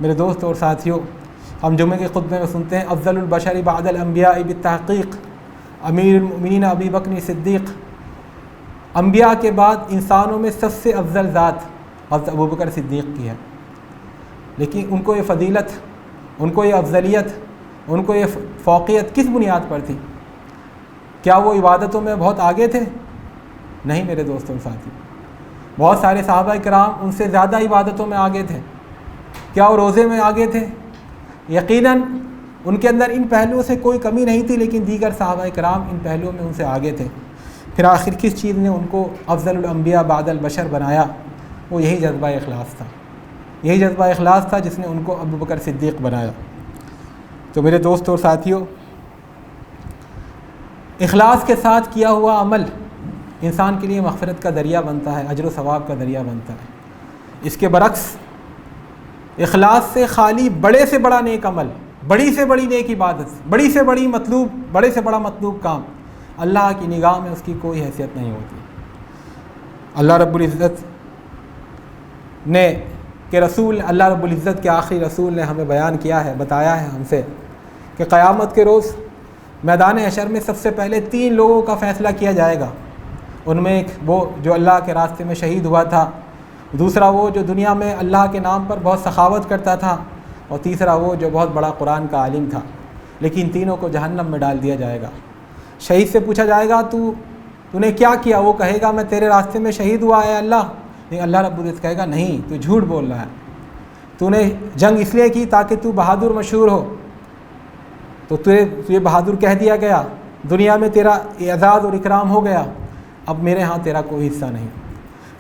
میرے دوست اور ساتھیوں، ہم جمعے کے خطبے میں سنتے ہیں افضل البشر بعد الانبیاء بالتحقیق امیر المؤمنین ابی بکر صدیق، انبیاء کے بعد انسانوں میں سب سے افضل ذات حضرت ابوبکر صدیق کی ہے۔ لیکن ان کو یہ فضیلت، ان کو یہ افضلیت، ان کو یہ فوقیت کس بنیاد پر تھی؟ کیا وہ عبادتوں میں بہت آگے تھے؟ نہیں میرے دوستوں اور ساتھیوں، بہت سارے صحابہ کرام ان سے زیادہ عبادتوں میں آگے تھے۔ کیا وہ روزے میں آگے تھے؟ یقیناً ان کے اندر ان پہلوؤں سے کوئی کمی نہیں تھی، لیکن دیگر صحابہ کرام ان پہلوؤں میں ان سے آگے تھے۔ پھر آخر کس چیز نے ان کو افضل الانبیاء بعد البشر بنایا؟ وہ یہی جذبہ اخلاص تھا، یہی جذبہ اخلاص تھا جس نے ان کو ابوبکر صدیق بنایا۔ تو میرے دوست اور ساتھیوں، اخلاص کے ساتھ کیا ہوا عمل انسان کے لیے مغفرت کا ذریعہ بنتا ہے، اجر و ثواب کا ذریعہ بنتا ہے۔ اس کے برعکس اخلاص سے خالی بڑے سے بڑا نیک عمل، بڑی سے بڑی نیک عبادت، بڑی سے بڑی مطلوب، بڑے سے بڑا مطلوب کام، اللہ کی نگاہ میں اس کی کوئی حیثیت نہیں ہوتی۔ اللہ رب العزت نے کہ اللہ رب العزت کے آخری رسول نے ہمیں بیان کیا ہے، بتایا ہے ہم سے کہ قیامت کے روز میدان حشر میں سب سے پہلے 3 لوگوں کا فیصلہ کیا جائے گا۔ ان میں ایک وہ جو اللہ کے راستے میں شہید ہوا تھا، دوسرا وہ جو دنیا میں اللہ کے نام پر بہت سخاوت کرتا تھا، اور تیسرا وہ جو بہت بڑا قرآن کا عالم تھا۔ لیکن تینوں کو جہنم میں ڈال دیا جائے گا۔ شہید سے پوچھا جائے گا تو نے کیا کیا؟ وہ کہے گا میں تیرے راستے میں شہید ہوا ہے اللہ۔ لیکن اللہ رب العزت کہے گا نہیں، تو جھوٹ بول رہا ہے، تو نے جنگ اس لیے کی تاکہ تو بہادر مشہور ہو، تو تجھے بہادر کہہ دیا گیا، دنیا میں تیرا اعزاز اور اکرام ہو گیا، اب میرے ہاں تیرا کوئی حصہ نہیں۔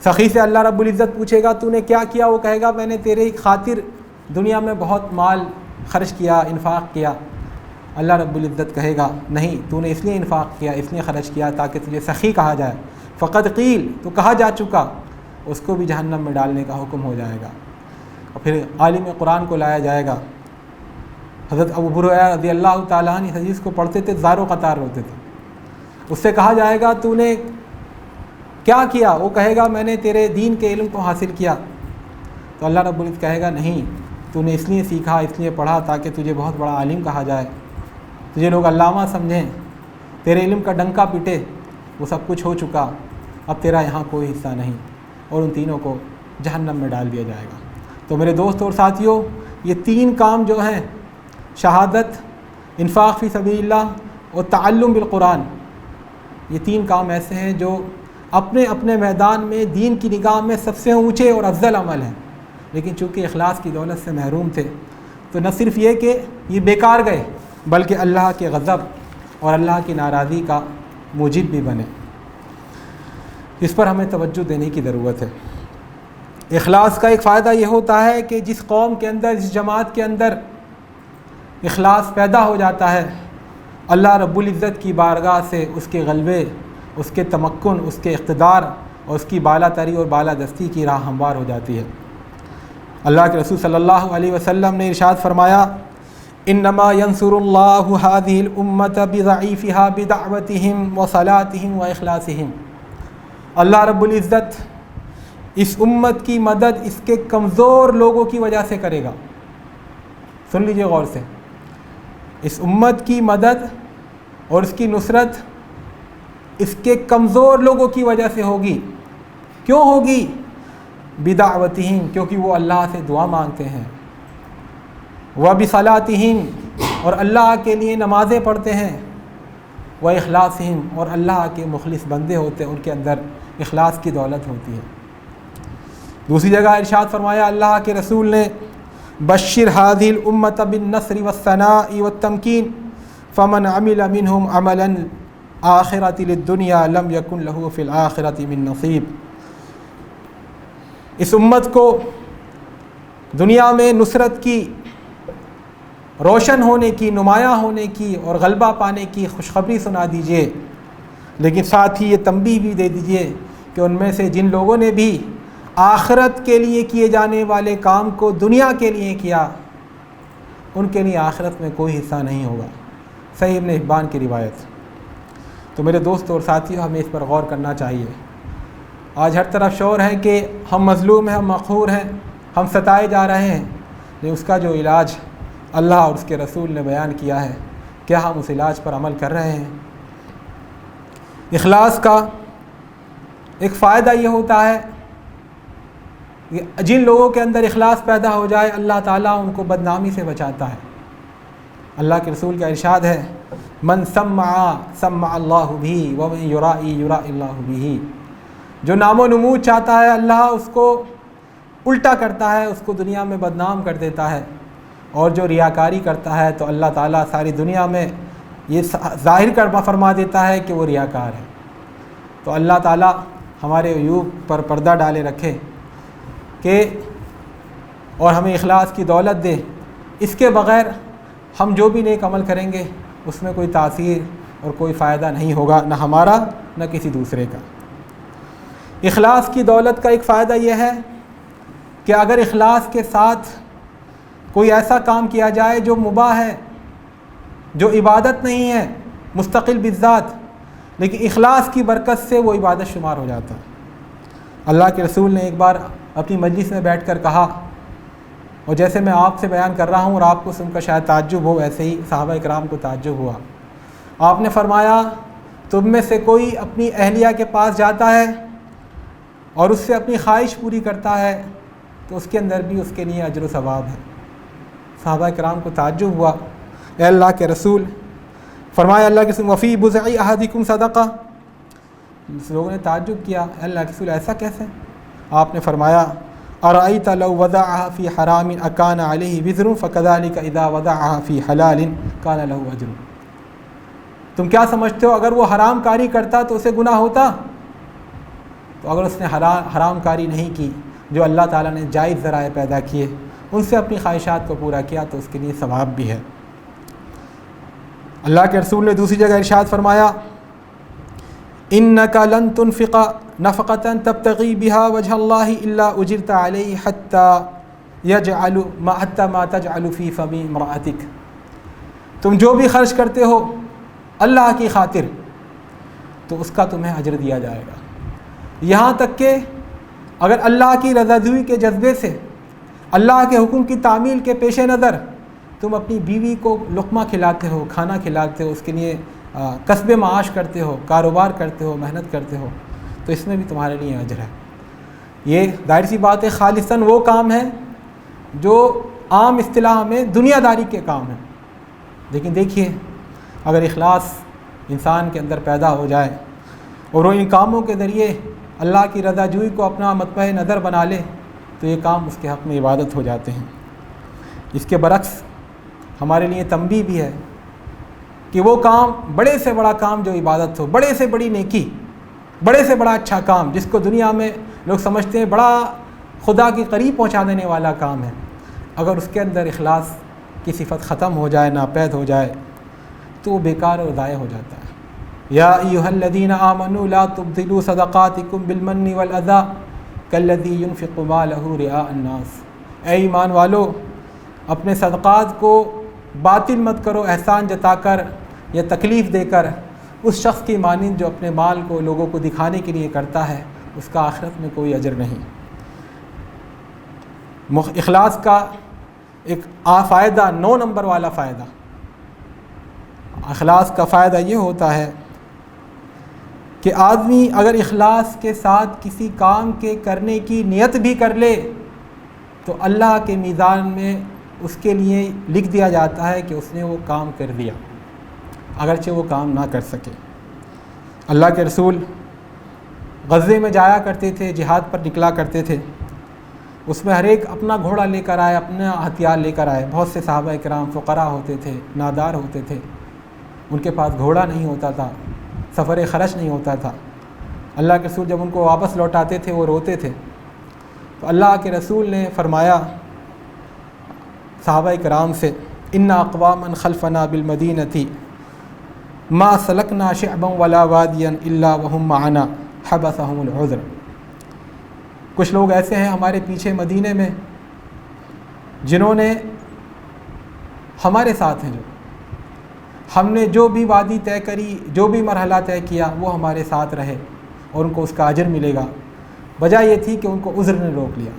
سخی سے اللہ رب العزت پوچھے گا تو نے کیا کیا؟ وہ کہے گا میں نے تیرے خاطر دنیا میں بہت مال خرچ کیا، انفاق کیا۔ اللہ رب العزت کہے گا نہیں، تو نے اس لیے انفاق کیا، اس لیے خرچ کیا تاکہ تجھے سخی کہا جائے، فقد قیل، تو کہا جا چکا، اس کو بھی جہنم میں ڈالنے کا حکم ہو جائے گا۔ اور پھر عالم قرآن کو لایا جائے گا۔ حضرت ابو ہریرہ رضی اللہ تعالیٰ عنہ اس حدیث کو پڑھتے تھے، زاروں قطار روتے تھے۔ اس سے کہا جائے گا تو نے کیا کیا؟ وہ کہے گا میں نے تیرے دین کے علم کو حاصل کیا۔ تو اللہ رب العزت کہے گا نہیں، تو نے اس لیے سیکھا، اس لیے پڑھا تاکہ تجھے بہت بڑا عالم کہا جائے، تجھے لوگ علامہ سمجھیں، تیرے علم کا ڈنکا پیٹے، وہ سب کچھ ہو چکا، اب تیرا یہاں کوئی حصہ نہیں۔ اور ان تینوں کو جہنم میں ڈال دیا جائے گا۔ تو میرے دوست اور ساتھیوں، یہ 3 کام جو ہیں، شہادت، انفاق فی سبیل اللہ اور تعلم بالقرآن، یہ 3 کام ایسے ہیں جو اپنے اپنے میدان میں دین کی نگاہ میں سب سے اونچے اور افضل عمل ہیں، لیکن چونکہ اخلاص کی دولت سے محروم تھے تو نہ صرف یہ کہ یہ بیکار گئے، بلکہ اللہ کے غضب اور اللہ کی ناراضی کا موجب بھی بنے۔ اس پر ہمیں توجہ دینے کی ضرورت ہے۔ اخلاص کا ایک فائدہ یہ ہوتا ہے کہ جس قوم کے اندر، جس جماعت کے اندر اخلاص پیدا ہو جاتا ہے، اللہ رب العزت کی بارگاہ سے اس کے غلبے، اس کے تمکن، اس کے اقتدار اور اس کی بالا تری اور بالا دستی کی راہ ہموار ہو جاتی ہے۔ اللہ کے رسول صلی اللہ علیہ وسلم نے ارشاد فرمایا انما ینصر اللہ هذه الامة بضعیفها بدعوتهم وصلاتهم واخلاصهم، اللہ رب العزت اس امت کی مدد اس کے کمزور لوگوں کی وجہ سے کرے گا۔ سن لیجئے غور سے، اس امت کی مدد اور اس کی نصرت اس کے کمزور لوگوں کی وجہ سے ہوگی۔ کیوں ہوگی؟ بدعوتہم، کیونکہ وہ اللہ سے دعا مانگتے ہیں، وبصلاتہم، اور اللہ کے لیے نمازیں پڑھتے ہیں، واخلاصہم، اور اللہ کے مخلص بندے ہوتے ہیں، ان کے اندر اخلاص کی دولت ہوتی ہے۔ دوسری جگہ ارشاد فرمایا اللہ کے رسول نے بشر هذه الامة بالنصر والثناء والتمکین فمن عمل منهم عملا آخرۃ للدنیا لم یکن له فی الآخرۃ من نصیب۔ اس امت کو دنیا میں نصرت کی، روشن ہونے کی، نمایاں ہونے کی اور غلبہ پانے کی خوشخبری سنا دیجیے، لیکن ساتھ ہی یہ تنبیہ بھی دے دیجیے کہ ان میں سے جن لوگوں نے بھی آخرت کے لیے کیے جانے والے کام کو دنیا کے لیے کیا، ان کے لیے آخرت میں کوئی حصہ نہیں ہوگا۔ صحیح ابن حبان کی روایت۔ تو میرے دوست اور ساتھیوں، ہمیں اس پر غور کرنا چاہیے۔ آج ہر طرف شور ہے کہ ہم مظلوم ہیں، ہم مقہور ہیں، ہم ستائے جا رہے ہیں، لیکن اس کا جو علاج اللہ اور اس کے رسول نے بیان کیا ہے، کیا ہم اس علاج پر عمل کر رہے ہیں؟ اخلاص کا ایک فائدہ یہ ہوتا ہے کہ جن لوگوں کے اندر اخلاص پیدا ہو جائے اللہ تعالیٰ ان کو بدنامی سے بچاتا ہے۔ اللہ کے رسول کا ارشاد ہے، من سمع سمع اللہ بھی ومن یرائی یرائی اللہ بھی۔ جو نام و نمود چاہتا ہے اللہ اس کو الٹا کرتا ہے، اس کو دنیا میں بدنام کر دیتا ہے، اور جو ریاکاری کرتا ہے تو اللہ تعالیٰ ساری دنیا میں یہ ظاہر کر فرما دیتا ہے کہ وہ ریاکار ہے۔ تو اللہ تعالیٰ ہمارے عیوب پر پردہ ڈالے رکھے کہ اور ہمیں اخلاص کی دولت دے۔ اس کے بغیر ہم جو بھی نیک عمل کریں گے اس میں کوئی تاثیر اور کوئی فائدہ نہیں ہوگا، نہ ہمارا نہ کسی دوسرے کا۔ اخلاص کی دولت کا ایک فائدہ یہ ہے کہ اگر اخلاص کے ساتھ کوئی ایسا کام کیا جائے جو مباح ہے، جو عبادت نہیں ہے مستقل بالذات، لیکن اخلاص کی برکت سے وہ عبادت شمار ہو جاتا ہے۔ اللہ کے رسول نے ایک بار اپنی مجلس میں بیٹھ کر کہا، اور جیسے میں آپ سے بیان کر رہا ہوں اور آپ کو سن کر شاید تعجب ہو، ویسے ہی صحابہ اکرام کو تعجب ہوا۔ آپ نے فرمایا، تم میں سے کوئی اپنی اہلیہ کے پاس جاتا ہے اور اس سے اپنی خواہش پوری کرتا ہے تو اس کے اندر بھی اس کے لیے اجر و ثواب ہے۔ صحابہ کرام کو تعجب ہوا، اے اللہ کے رسول، فرمایا اللہ کے رسول وفی بضع احدکم صدقہ۔ لوگوں نے تعجب کیا، اے اللہ کے رسول ایسا کیسے؟ آپ نے فرمایا، ارأیت لو وضعها فی حرام اکان علیہ وزر فکذلک اذا وضعها فی حلال کان له اجر۔ تم کیا سمجھتے ہو اگر وہ حرام کاری کرتا تو اسے گناہ ہوتا؟ تو اگر اس نے حرام کاری نہیں کی، جو اللہ تعالیٰ نے جائز ذرائع پیدا کیے ان سے اپنی خواہشات کو پورا کیا تو اس کے لیے ثواب بھی ہے۔ اللہ کے رسول نے دوسری جگہ ارشاد فرمایا، انک لن تنفق نفقۃ تبتغی بها وجہ اللہ الا اجرت علیہ حتی ما تجعل فی فم امرأتک۔ تم جو بھی خرچ کرتے ہو اللہ کی خاطر تو اس کا تمہیں اجر دیا جائے گا، یہاں تک کہ اگر اللہ کی رضاجوئی کے جذبے سے، اللہ کے حکم کی تعمیل کے پیش نظر تم اپنی بیوی کو لقمہ کھلاتے ہو، کھانا کھلاتے ہو، اس کے لیے کسب معاش کرتے ہو، کاروبار کرتے ہو، محنت کرتے ہو، تو اس میں بھی تمہارے لیے اجر ہے۔ یہ ظاہر سی بات ہے خالصاً وہ کام ہے جو عام اصطلاح میں دنیا داری کے کام ہیں، لیکن دیکھیے اگر اخلاص انسان کے اندر پیدا ہو جائے اور وہ ان کاموں کے ذریعے اللہ کی رضا جوئی کو اپنا مطمع نظر بنا لے تو یہ کام اس کے حق میں عبادت ہو جاتے ہیں۔ اس کے برعکس ہمارے لیے تنبیہ بھی ہے کہ وہ کام، بڑے سے بڑا کام جو عبادت ہو، بڑے سے بڑی نیکی، بڑے سے بڑا اچھا کام جس کو دنیا میں لوگ سمجھتے ہیں بڑا خدا کے قریب پہنچا دینے والا کام ہے، اگر اس کے اندر اخلاص کی صفت ختم ہو جائے، ناپید ہو جائے تو وہ بیکار اور ضائع ہو جاتا ہے۔ یا ایھا الذین آمنوا لا تبطلوا صدقاتکم بالمن والاذی کالذی ينفق مالہ رئاء الناس۔ اے ایمان والو، اپنے صدقات کو باطل مت کرو احسان جتا کر یا تکلیف دے کر، اس شخص کی مانند جو اپنے مال کو لوگوں کو دکھانے کے لیے کرتا ہے، اس کا آخرت میں کوئی اجر نہیں۔ اخلاص کا ایک فائدہ، 9 نمبر والا فائدہ، اخلاص کا فائدہ یہ ہوتا ہے کہ آدمی اگر اخلاص کے ساتھ کسی کام کے کرنے کی نیت بھی کر لے تو اللہ کے میزان میں اس کے لیے لکھ دیا جاتا ہے کہ اس نے وہ کام کر دیا، اگرچہ وہ کام نہ کر سکے۔ اللہ کے رسول غزے میں جایا کرتے تھے، جہاد پر نکلا کرتے تھے، اس میں ہر ایک اپنا گھوڑا لے کر آئے، اپنا ہتھیار لے کر آئے۔ بہت سے صحابہ کرام فقراء ہوتے تھے، نادار ہوتے تھے، ان کے پاس گھوڑا نہیں ہوتا تھا، سفر خرچ نہیں ہوتا تھا۔ اللہ کے رسول جب ان کو واپس لوٹاتے تھے وہ روتے تھے، تو اللہ کے رسول نے فرمایا صحابہ کرام سے، ان اقواما خلفنا بالمدینۃ ما سلکنا شعبا ولا وادیا الا وهم معنا حبسهم العذر۔ کچھ لوگ ایسے ہیں ہمارے پیچھے مدینے میں جنہوں نے ہمارے ساتھ ہیں، جو ہم نے جو بھی وادی طے کری، جو بھی مرحلہ طے کیا وہ ہمارے ساتھ رہے اور ان کو اس کا اجر ملے گا۔ وجہ یہ تھی کہ ان کو عذر نے روک لیا،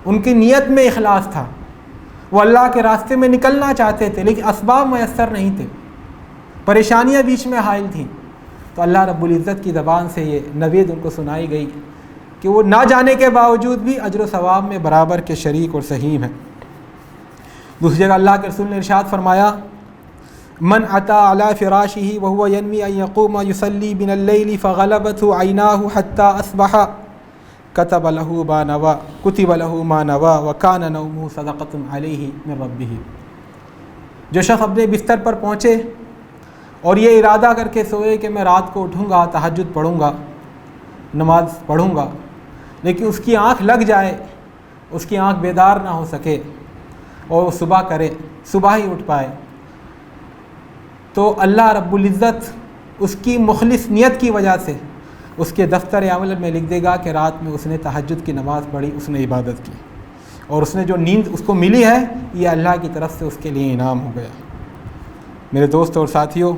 ان کی نیت میں اخلاص تھا، وہ اللہ کے راستے میں نکلنا چاہتے تھے لیکن اسباب میسر نہیں تھے، پریشانیاں بیچ میں حائل تھیں، تو اللہ رب العزت کی زبان سے یہ نوید ان کو سنائی گئی کہ وہ نہ جانے کے باوجود بھی اجر و ثواب میں برابر کے شریک اور سہیم ہیں۔ دوسری جگہ اللہ کے رسول نے ارشاد فرمایا، من اتی علی فراشہ وهو ینوی ان یقوم یصلی من اللیل فغلبته عیناہ حتی اصبح کتب له ما نوی کتب له ما نوی وکان نومہ صدقۃ علیہ من ربہ۔ جو شخص اپنے بستر پر پہنچے اور یہ ارادہ کر کے سوئے کہ میں رات کو اٹھوں گا، تہجد پڑھوں گا، نماز پڑھوں گا، لیکن اس کی آنکھ لگ جائے، اس کی آنکھ بیدار نہ ہو سکے اور وہ صبح کرے، صبح ہی اٹھ پائے، تو اللہ رب العزت اس کی مخلص نیت کی وجہ سے اس کے دفتر عمل میں لکھ دے گا کہ رات میں اس نے تہجد کی نماز پڑھی، اس نے عبادت کی، اور اس نے جو نیند اس کو ملی ہے یہ اللہ کی طرف سے اس کے لیے انعام ہو گیا۔ میرے دوست اور ساتھیوں،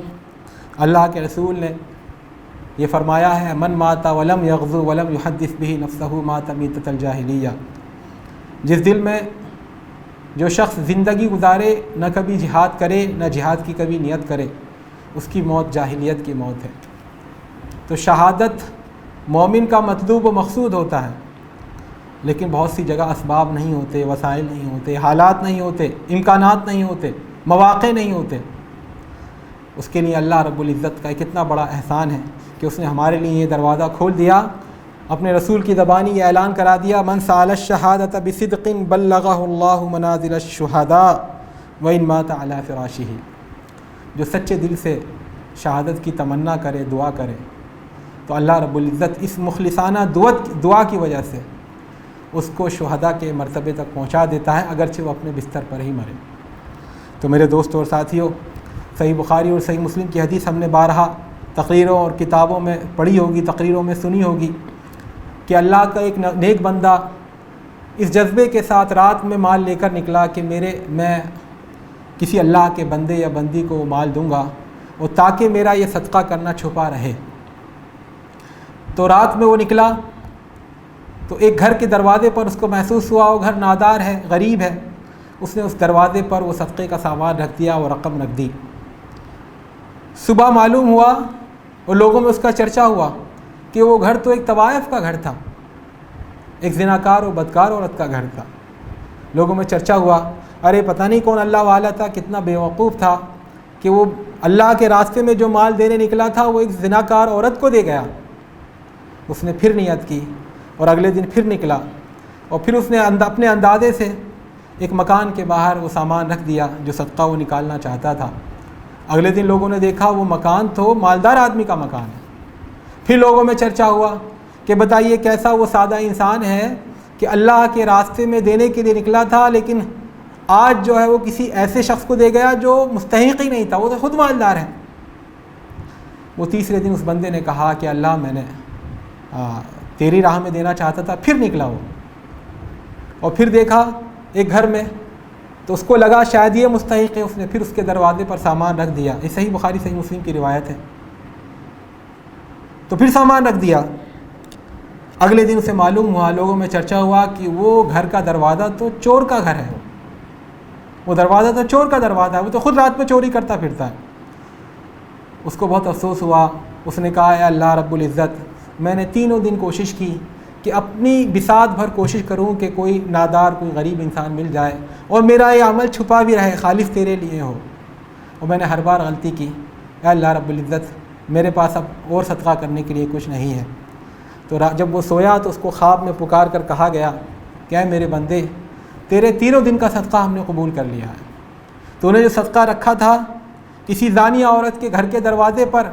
اللہ کے رسول نے یہ فرمایا ہے، من مات ولم یغزو ولم یحدث به نفسه مات میتۃ الجاہلیہ۔ جس دل میں جو شخص زندگی گزارے نہ کبھی جہاد کرے، نہ جہاد کی کبھی نیت کرے، اس کی موت جاہلیت کی موت ہے۔ تو شہادت مومن کا مطلوب و مقصود ہوتا ہے، لیکن بہت سی جگہ اسباب نہیں ہوتے، وسائل نہیں ہوتے، حالات نہیں ہوتے، امکانات نہیں ہوتے، مواقع نہیں ہوتے۔ اس کے لیے اللہ رب العزت کا کتنا بڑا احسان ہے کہ اس نے ہمارے لیے یہ دروازہ کھول دیا، اپنے رسول کی زبانی یہ اعلان کرا دیا، من سأل الشہادۃ بصدق بلغہ اللہ منازل الشہداء وإن مات علی فراشہ۔ جو سچے دل سے شہادت کی تمنا کرے، دعا کرے، تو اللہ رب العزت اس مخلصانہ دعا کی وجہ سے اس کو شہداء کے مرتبے تک پہنچا دیتا ہے، اگرچہ وہ اپنے بستر پر ہی مرے۔ تو میرے دوستوں اور ساتھیوں، صحیح بخاری اور صحیح مسلم کی حدیث ہم نے بارہا تقریروں اور کتابوں میں پڑھی ہوگی، تقریروں میں سنی ہوگی کہ اللہ کا ایک نیک بندہ اس جذبے کے ساتھ رات میں مال لے کر نکلا کہ میں کسی اللہ کے بندے یا بندی کو مال دوں گا اور تاکہ میرا یہ صدقہ کرنا چھپا رہے۔ تو رات میں وہ نکلا تو ایک گھر کے دروازے پر اس کو محسوس ہوا وہ گھر نادار ہے، غریب ہے، اس نے اس دروازے پر وہ صدقے کا سامان رکھ دیا، وہ رقم رکھ دی۔ صبح معلوم ہوا اور لوگوں میں اس کا چرچا ہوا کہ وہ گھر تو ایک طوائف کا گھر تھا، ایک زناکار اور بدکار عورت کا گھر تھا۔ لوگوں میں چرچا ہوا، ارے پتہ نہیں کون اللہ والا تھا، کتنا بیوقوف تھا کہ وہ اللہ کے راستے میں جو مال دینے نکلا تھا وہ ایک زناکار عورت کو دے گیا۔ اس نے پھر نیت کی اور اگلے دن پھر نکلا اور پھر اس نے اپنے اندازے سے ایک مکان کے باہر وہ سامان رکھ دیا جو صدقہ وہ نکالنا چاہتا تھا۔ اگلے دن لوگوں نے دیکھا وہ مکان تو مالدار آدمی کا مکان ہے۔ پھر لوگوں میں چرچا ہوا کہ بتائیے کیسا وہ سادہ انسان ہے کہ اللہ کے راستے میں دینے کے لیے نکلا تھا لیکن آج جو ہے وہ کسی ایسے شخص کو دے گیا جو مستحق ہی نہیں تھا، وہ تو خود مالدار ہے۔ وہ تیسرے دن اس بندے نے کہا کہ اللہ میں نے تیری راہ میں دینا چاہتا تھا، پھر نکلا وہ اور پھر دیکھا ایک گھر میں تو اس کو لگا شاید یہ مستحق ہے، اس نے پھر اس کے دروازے پر سامان رکھ دیا۔ یہ صحیح بخاری صحیح مسلم کی روایت ہے۔ تو پھر سامان رکھ دیا، اگلے دن اسے معلوم ہوا، لوگوں میں چرچا ہوا کہ وہ گھر کا دروازہ تو چور کا گھر ہے، وہ دروازہ تو چور کا دروازہ ہے، وہ تو خود رات میں چوری کرتا پھرتا ہے۔ اس کو بہت افسوس ہوا، اس نے کہا اے اللہ رب العزت، میں نے تینوں دن کوشش کی کہ اپنی بساط بھر کوشش کروں کہ کوئی نادار، کوئی غریب انسان مل جائے اور میرا یہ عمل چھپا بھی رہے، خالص تیرے لیے ہو، اور میں نے ہر بار غلطی کی۔ اے اللہ رب العزت، میرے پاس اب اور صدقہ کرنے کے لیے کچھ نہیں ہے۔ تو جب وہ سویا تو اس کو خواب میں پکار کر کہا گیا کہ اے میرے بندے، تیرے تینوں دن کا صدقہ ہم نے قبول کر لیا ہے۔ تو نے جو صدقہ رکھا تھا کسی زانیہ عورت کے گھر کے دروازے پر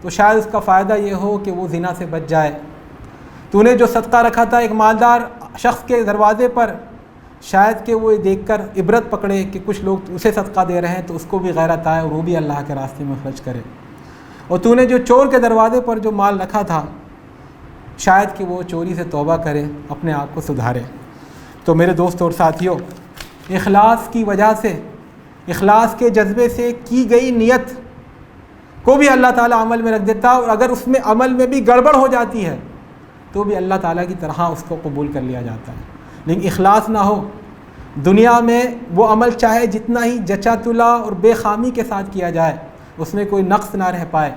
تو شاید اس کا فائدہ یہ ہو کہ وہ زنا سے بچ جائے۔ تو نے جو صدقہ رکھا تھا ایک مالدار شخص کے دروازے پر، شاید کہ وہ دیکھ کر عبرت پکڑے کہ کچھ لوگ اسے صدقہ دے رہے ہیں تو اس کو بھی غیرت آئے اور وہ بھی اللہ کے راستے میں خرچ کرے۔ اور تو نے جو چور کے دروازے پر جو مال رکھا تھا، شاید کہ وہ چوری سے توبہ کرے، اپنے آپ کو سدھارے۔ تو میرے دوست اور ساتھیوں، اخلاص کی وجہ سے، اخلاص کے جذبے سے کی گئی نیت کو بھی اللہ تعالیٰ عمل میں رکھ دیتا، اور اگر اس میں عمل میں بھی گڑبڑ ہو جاتی ہے تو بھی اللہ تعالیٰ کی طرح اس کو قبول کر لیا جاتا ہے۔ لیکن اخلاص نہ ہو دنیا میں وہ عمل چاہے جتنا ہی جچا تلا اور بے خامی کے ساتھ کیا جائے، اس میں کوئی نقص نہ رہ پائے،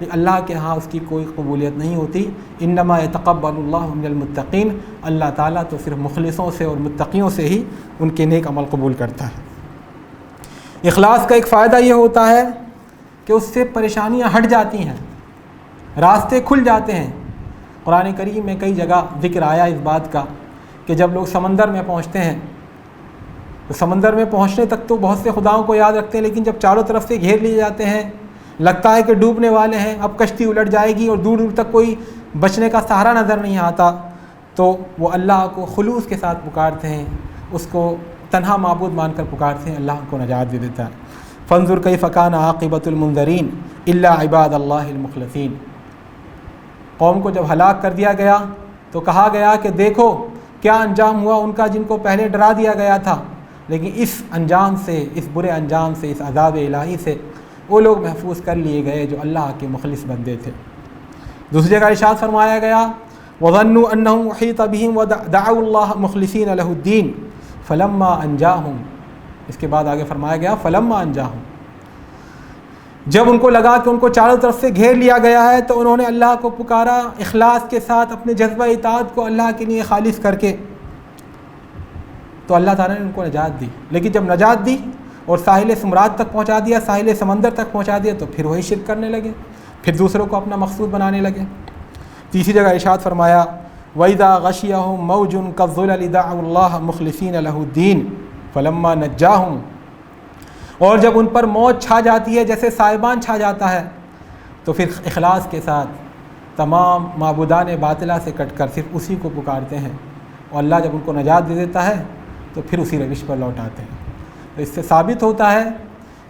لیکن اللہ کے ہاں اس کی کوئی قبولیت نہیں ہوتی۔ انما یتقبل اللہ من المتقین، اللہ تعالیٰ تو صرف مخلصوں سے اور متقیوں سے ہی ان کے نیک عمل قبول کرتا ہے۔ اخلاص کا ایک فائدہ یہ ہوتا ہے کہ اس سے پریشانیاں ہٹ جاتی ہیں، راستے کھل جاتے ہیں۔ قرآن کریم میں کئی جگہ ذکر آیا اس بات کا کہ جب لوگ سمندر میں پہنچتے ہیں تو سمندر میں پہنچنے تک تو بہت سے خداؤں کو یاد رکھتے ہیں، لیکن جب چاروں طرف سے گھیر لیے جاتے ہیں، لگتا ہے کہ ڈوبنے والے ہیں، اب کشتی الٹ جائے گی اور دور دور تک کوئی بچنے کا سہارا نظر نہیں آتا، تو وہ اللہ کو خلوص کے ساتھ پکارتے ہیں، اس کو تنہا معبود مان کر پکارتے ہیں، اللہ کو نجات دے دیتا ہے۔ فانظر کیف کان عاقبۃ المنذرین الا عباد اللہ المخلصین۔ قوم کو جب ہلاک کر دیا گیا تو کہا گیا کہ دیکھو کیا انجام ہوا ان کا جن کو پہلے ڈرا دیا گیا تھا، لیکن اس انجام سے، اس برے انجام سے، اس عذاب الہی سے وہ لوگ محفوظ کر لیے گئے جو اللہ کے مخلص بندے تھے۔ دوسری جگہ ارشاد فرمایا گیا وَظَنُّوا أَنَّهُمْ أُحِيطَ بِهِمْ وَدَعَوُا اللَّهَ مُخْلِصِينَ لَهُ الدِّينَ فَلَمَّا أَنْجَاهُمْ، اس کے بعد آگے فرمایا گیا فَلَمَّا أَنْجَاهُمْ، جب ان کو لگا کہ ان کو چاروں طرف سے گھیر لیا گیا ہے تو انہوں نے اللہ کو پکارا اخلاص کے ساتھ، اپنے جذبہ اطاعت کو اللہ کے لیے خالص کر کے، تو اللہ تعالیٰ نے ان کو نجات دی۔ لیکن جب نجات دی اور ساحل سمرات تک پہنچا دیا، ساحل سمندر تک پہنچا دیا، تو پھر وہی شرک کرنے لگے، پھر دوسروں کو اپنا مقصود بنانے لگے۔ تیسری جگہ ارشاد فرمایا وَإِذَا غَشِيَهُم مَوْجٌ كَالظُّلَلِ دَعَوُا اللَّهَ مُخْلِصِينَ لَهُ الدِّينَ فَلَمَّا نَجَّاهُم، اور جب ان پر موت چھا جاتی ہے جیسے سائبان چھا جاتا ہے، تو پھر اخلاص کے ساتھ تمام معبودان باطلہ سے کٹ کر صرف اسی کو پکارتے ہیں، اور اللہ جب ان کو نجات دے دیتا ہے تو پھر اسی روش پر لوٹ آتے ہیں۔ تو اس سے ثابت ہوتا ہے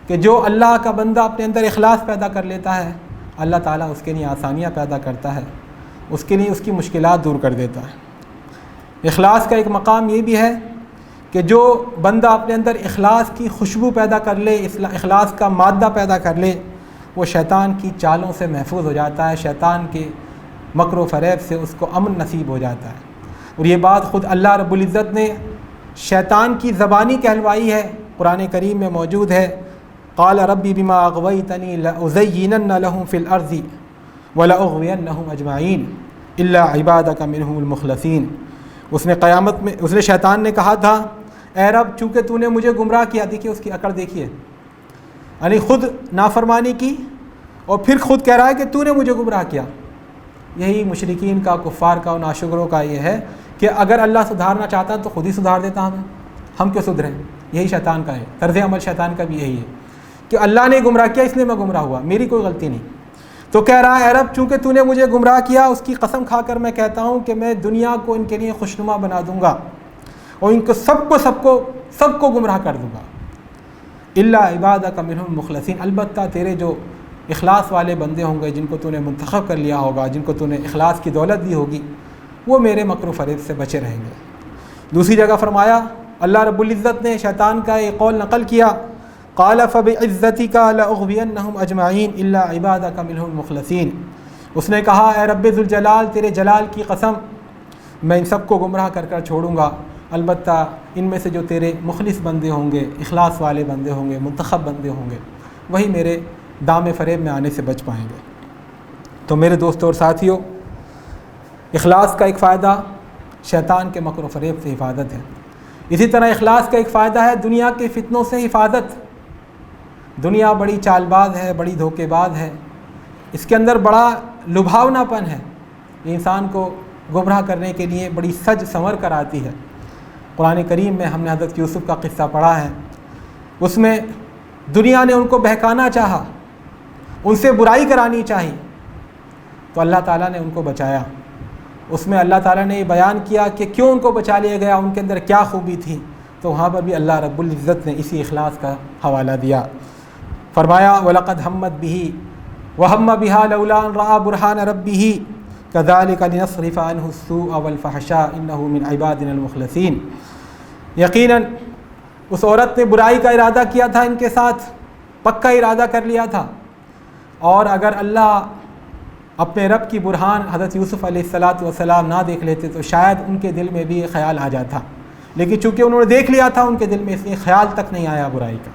کہ جو اللہ کا بندہ اپنے اندر اخلاص پیدا کر لیتا ہے، اللہ تعالیٰ اس کے لیے آسانیاں پیدا کرتا ہے، اس کے لیے اس کی مشکلات دور کر دیتا ہے۔ اخلاص کا ایک مقام یہ بھی ہے کہ جو بندہ اپنے اندر اخلاص کی خوشبو پیدا کر لے، اخلاص کا مادہ پیدا کر لے، وہ شیطان کی چالوں سے محفوظ ہو جاتا ہے، شیطان کے مکر و فریب سے اس کو امن نصیب ہو جاتا ہے۔ اور یہ بات خود اللہ رب العزت نے شیطان کی زبانی کہلوائی ہے، قرآن کریم میں موجود ہے قال ربی بما اغویتنی لأزینن لہم فی الارض ولأغوینہم اجمعین الا عبادک منہم المخلصین۔ اس نے قیامت میں، اس نے شیطان نے کہا تھا اے رب چونکہ تو نے مجھے گمراہ کیا، دیکھیے اس کی عقل دیکھیے، یعنی خود نافرمانی کی اور پھر خود کہہ رہا ہے کہ تو نے مجھے گمراہ کیا۔ یہی مشرکین کا، کفار کا اور ناشکروں کا یہ ہے کہ اگر اللہ سدھارنا چاہتا تو خود ہی سدھار دیتا ہمیں، ہم کیوں سدھریں؟ یہی شیطان کا ہے، طرز عمل شیطان کا بھی یہی ہے کہ اللہ نے گمراہ کیا اس لیے میں گمراہ ہوا، میری کوئی غلطی نہیں۔ تو کہہ رہا ہے اے رب چونکہ تو نے مجھے گمراہ کیا، اس کی قسم کھا کر میں کہتا ہوں کہ میں دنیا کو ان کے لیے خوشنما بنا دوں گا اور ان کو سب کو گمراہ کر دوں گا، الا عبادک منہم المخلصین، البتہ تیرے جو اخلاص والے بندے ہوں گے، جن کو تو نے منتخب کر لیا ہوگا، جن کو تو نے اخلاص کی دولت دی ہوگی، وہ میرے مکر و فریب سے بچے رہیں گے۔ دوسری جگہ فرمایا اللہ رب العزت نے شیطان کا ایک قول نقل کیا قال فبعزتک لأغوینہم اجمعین الا عبادک منہم المخلصین، اس نے کہا اے رب ذوالجلال تیرے جلال کی قسم میں ان سب کو گمراہ کر کر چھوڑوں گا، البتہ ان میں سے جو تیرے مخلص بندے ہوں گے، اخلاص والے بندے ہوں گے، منتخب بندے ہوں گے، وہی میرے دام فریب میں آنے سے بچ پائیں گے۔ تو میرے دوستوں اور ساتھیوں، اخلاص کا ایک فائدہ شیطان کے مکر و فریب سے حفاظت ہے۔ اسی طرح اخلاص کا ایک فائدہ ہے دنیا کے فتنوں سے حفاظت۔ دنیا بڑی چال باز ہے، بڑی دھوکے باز ہے، اس کے اندر بڑا لبھاونا پن ہے، یہ انسان کو گمراہ کرنے کے لیے بڑی سج سنور کر آتی ہے۔ قرآن کریم میں ہم نے حضرت یوسف کا قصہ پڑھا ہے، اس میں دنیا نے ان کو بہکانا چاہا، ان سے برائی کرانی چاہی، تو اللہ تعالیٰ نے ان کو بچایا۔ اس میں اللہ تعالیٰ نے یہ بیان کیا کہ کیوں ان کو بچا لیا گیا، ان کے اندر کیا خوبی تھی، تو وہاں پر بھی اللہ رب العزت نے اسی اخلاص کا حوالہ دیا۔ فرمایا وَلَقَدْ هَمَّتْ بِهِ وَهَمَّ بِهَا لَوْلَا أَن رَأَىٰ بُرْهَانَ رَبِّهِ كَذَٰلِكَ لِنَصْرِفَ عَنْهُ السُّوءَ وَالْفَحْشَاءَ إِنَّهُ مِنْ عِبَادِنَا الْمُخْلَصِينَ، یقیناً اس عورت نے برائی کا ارادہ کیا تھا، ان کے ساتھ پکا ارادہ کر لیا تھا، اور اگر اللہ اپنے رب کی برہان حضرت یوسف علیہ السلام نہ دیکھ لیتے تو شاید ان کے دل میں بھی یہ خیال آ جاتا لیکن چونکہ انہوں نے دیکھ لیا تھا ان کے دل میں، اس لیے خیال تک نہیں آیا برائی کا۔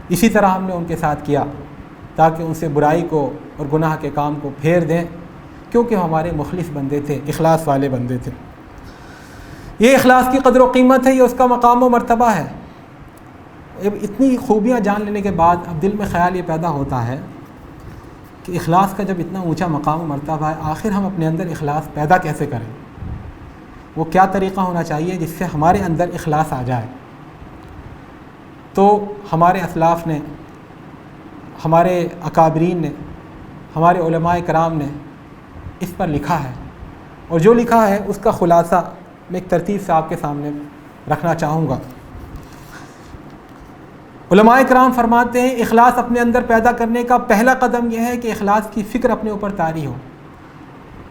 اسی طرح ہم نے ان کے ساتھ کیا تاکہ ان سے برائی کو اور گناہ کے کام کو پھیر دیں، کیونکہ ہمارے مخلص بندے تھے، اخلاص والے بندے تھے۔ یہ اخلاص کی قدر و قیمت ہے، یہ اس کا مقام و مرتبہ ہے۔ اب اتنی خوبیاں جان لینے کے بعد اب دل میں خیال یہ پیدا ہوتا ہے کہ اخلاص کا جب اتنا اونچا مقام و مرتبہ ہے، آخر ہم اپنے اندر اخلاص پیدا کیسے کریں؟ وہ کیا طریقہ ہونا چاہیے جس سے ہمارے اندر اخلاص آ جائے؟ تو ہمارے اسلاف نے، ہمارے اکابرین نے، ہمارے علماء کرام نے اس پر لکھا ہے، اور جو لکھا ہے اس کا خلاصہ میں ایک ترتیب سے آپ کے سامنے رکھنا چاہوں گا۔ علماء کرام فرماتے ہیں اخلاص اپنے اندر پیدا کرنے کا پہلا قدم یہ ہے کہ اخلاص کی فکر اپنے اوپر طاری ہو،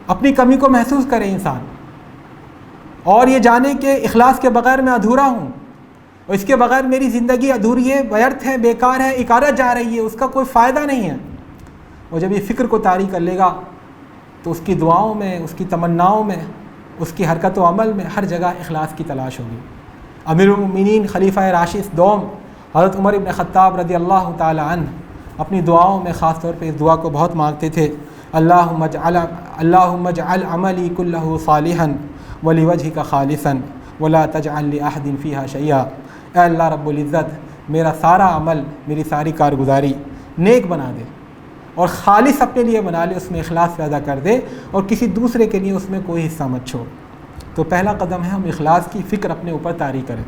اپنی کمی کو محسوس کرے انسان، اور یہ جانے کہ اخلاص کے بغیر میں ادھورا ہوں، اور اس کے بغیر میری زندگی ادھوری ہے، بیرتھ ہے، بیکار ہے، اکارت جا رہی ہے، اس کا کوئی فائدہ نہیں ہے۔ اور جب یہ فکر کو طاری کر لے گا تو اس کی دعاؤں میں، اس کی تمناؤں میں، اس کی حرکت و عمل میں ہر جگہ اخلاص کی تلاش ہوگی۔ امیر المؤمنین خلیفہ راشد دوم حضرت عمر بن خطاب رضی اللہ تعالی عنہ اپنی دعاؤں میں خاص طور پہ اس دعا کو بہت مانگتے تھے، اللہم اجعل عملی کلہ صالحا ولوجہک خالصا ولا تجعل لأحد فیہا شیئا۔ اے اللہ رب العزت، میرا سارا عمل، میری ساری کارگزاری نیک بنا دے اور خالص اپنے لیے بنا لے، اس میں اخلاص پیدا کر دے، اور کسی دوسرے کے لیے اس میں کوئی حصہ مت چھوڑ۔ تو پہلا قدم ہے ہم اخلاص کی فکر اپنے اوپر طاری کریں۔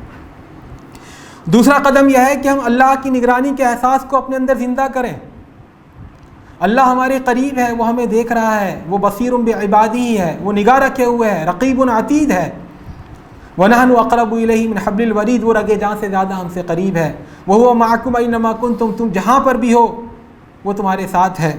دوسرا قدم یہ ہے کہ ہم اللہ کی نگرانی کے احساس کو اپنے اندر زندہ کریں۔ اللہ ہمارے قریب ہے، وہ ہمیں دیکھ رہا ہے، وہ بصیر بعبادہ ہے، وہ نگاہ رکھے ہوئے ہے، رقیب عتید ہے۔ وَنَحْنُ أَقْرَبُ إِلَيْهِ مِنْ حَبْلِ الْوَرِيدِ، وہ رگے جان سے زیادہ ہم سے قریب ہے۔ وَهُوَ مَعَكُمْ أَيْنَمَا كُنْتُمْ، تم جہاں پر بھی ہو وہ تمہارے ساتھ ہے۔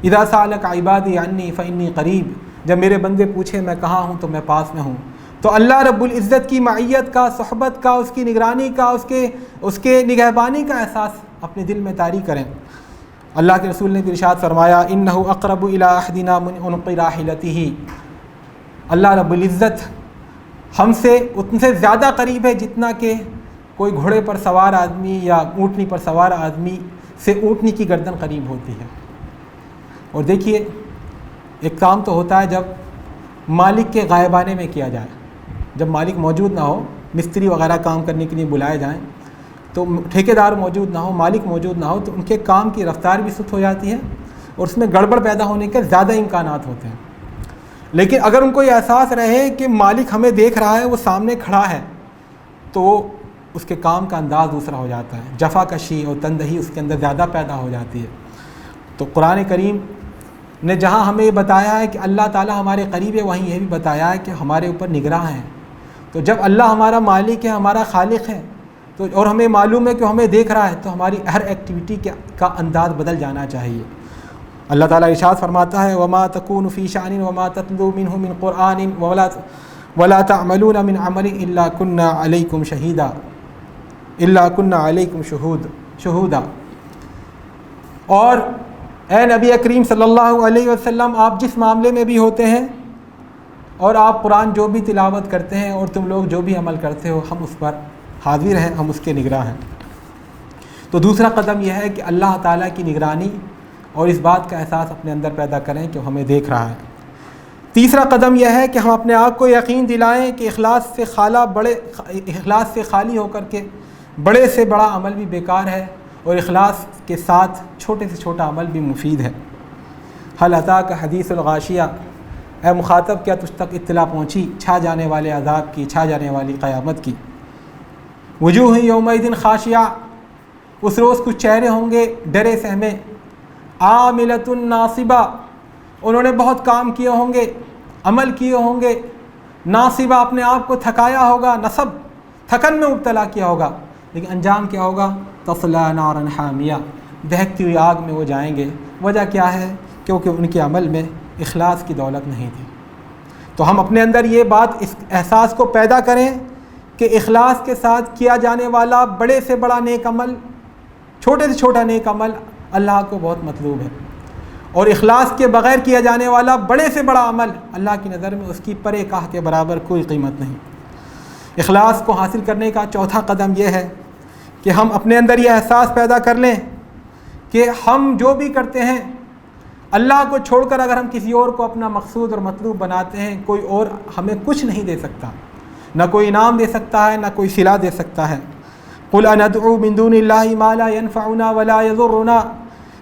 اِذَا سَأَلَكَ عِبَادِي عَنِّي فَإِنِّي قَرِيب، جب میرے بندے پوچھے میں کہاں ہوں تو میں پاس میں ہوں۔ تو اللہ رب العزت کی معیت کا، صحبت کا، اس کی نگرانی کا، اس کے نگہبانی کا احساس اپنے دل میں طاری کریں۔ اللہ کے رسول نے بھی ارشاد فرمایا إِنَّهُ أَقْرَبُ إِلَىٰ أَحَدِنَا مِنْ عُنُقِ رَاحِلَتِهِ، اللہ رب العزت ہم سے اتنے سے زیادہ قریب ہے جتنا کہ کوئی گھوڑے پر سوار آدمی یا اونٹنی پر سوار آدمی سے اونٹنی کی گردن قریب ہوتی ہے۔ اور دیکھیے، ایک کام تو ہوتا ہے جب مالک کے غائبانے میں کیا جائے، جب مالک موجود نہ ہو، مستری وغیرہ کام کرنے کے لیے بلائے جائیں تو ٹھیکیدار موجود نہ ہو، مالک موجود نہ ہو، تو ان کے کام کی رفتار بھی سست ہو جاتی ہے اور اس میں گڑبڑ پیدا ہونے کے زیادہ امکانات ہوتے ہیں۔ لیکن اگر ان کو یہ احساس رہے کہ مالک ہمیں دیکھ رہا ہے، وہ سامنے کھڑا ہے، تو اس کے کام کا انداز دوسرا ہو جاتا ہے، جفا کشی اور تندہی اس کے اندر زیادہ پیدا ہو جاتی ہے۔ تو قرآن کریم نے جہاں ہمیں یہ بتایا ہے کہ اللہ تعالیٰ ہمارے قریب ہے، وہیں یہ بھی بتایا ہے کہ ہمارے اوپر نگراں ہیں۔ تو جب اللہ ہمارا مالک ہے، ہمارا خالق ہے، تو اور ہمیں معلوم ہے کہ ہمیں دیکھ رہا ہے، تو ہماری ہر ایکٹیویٹی کا انداز بدل جانا چاہیے۔ اللہ تعالیٰ ارشاد فرماتا ہے وَمَا تَكُونُ فِي شَأْنٍ وَمَا تَتْلُو مِنْهُ مِنْ قُرْآنٍ وَلَا تَعْمَلُونَ مِنْ عَمَلٍ إِلَّا كُنَّا عَلَيْكُمْ شُهُودًا۔ اور اے نبی کریم صلی اللہ علیہ وسلم، آپ جس معاملے میں بھی ہوتے ہیں اور آپ قرآن جو بھی تلاوت کرتے ہیں اور تم لوگ جو بھی عمل کرتے ہو، ہم اس پر حاضر ہیں، ہم اس کے نگراں ہیں۔ تو دوسرا قدم یہ ہے کہ اللہ تعالیٰ کی نگرانی اور اس بات کا احساس اپنے اندر پیدا کریں کہ ہمیں دیکھ رہا ہے۔ تیسرا قدم یہ ہے کہ ہم اپنے آپ کو یقین دلائیں کہ اخلاص سے خالی ہو کر کے بڑے سے بڑا عمل بھی بیکار ہے، اور اخلاص کے ساتھ چھوٹے سے چھوٹا عمل بھی مفید ہے۔ حل اتاک حدیث الغاشیہ، اے مخاطب کیا تجھ تک اطلاع پہنچی چھا جانے والے عذاب کی، چھا جانے والی قیامت کی۔ وجوہ یومئذ خاشعہ، اس روز کچھ چہرے ہوں گے ڈرے سہمے، عاملۃ ناصبہ، انہوں نے بہت کام کیے ہوں گے، عمل کیے ہوں گے، ناصبہ اپنے آپ کو تھکایا ہوگا، نصب تھکن میں مبتلا کیا ہوگا، لیکن انجام کیا ہوگا؟ تصلی نارا حامیہ، دہکتی ہوئی آگ میں وہ جائیں گے۔ وجہ کیا ہے؟ کیونکہ ان کے عمل میں اخلاص کی دولت نہیں تھی۔ تو ہم اپنے اندر یہ بات، اس احساس کو پیدا کریں کہ اخلاص کے ساتھ کیا جانے والا بڑے سے بڑا نیک عمل، چھوٹے سے چھوٹا نیک عمل اللہ کو بہت مطلوب ہے۔ اور اخلاص کے بغیر کیا جانے والا بڑے سے بڑا عمل اللہ کی نظر میں اس کی پرے کاہ کے برابر کوئی قیمت نہیں۔ اخلاص کو حاصل کرنے کا چوتھا قدم یہ ہے کہ ہم اپنے اندر یہ احساس پیدا کر لیں کہ ہم جو بھی کرتے ہیں اللہ کو چھوڑ کر اگر ہم کسی اور کو اپنا مقصود اور مطلوب بناتے ہیں، کوئی اور ہمیں کچھ نہیں دے سکتا، نہ کوئی انعام دے سکتا ہے، نہ کوئی صلہ دے سکتا ہے۔ قُلْ أَنَدْعُو مِن دُونِ اللَّهِ مَا لَا يَنفَعُنَا وَلَا يَضُرُّنَا،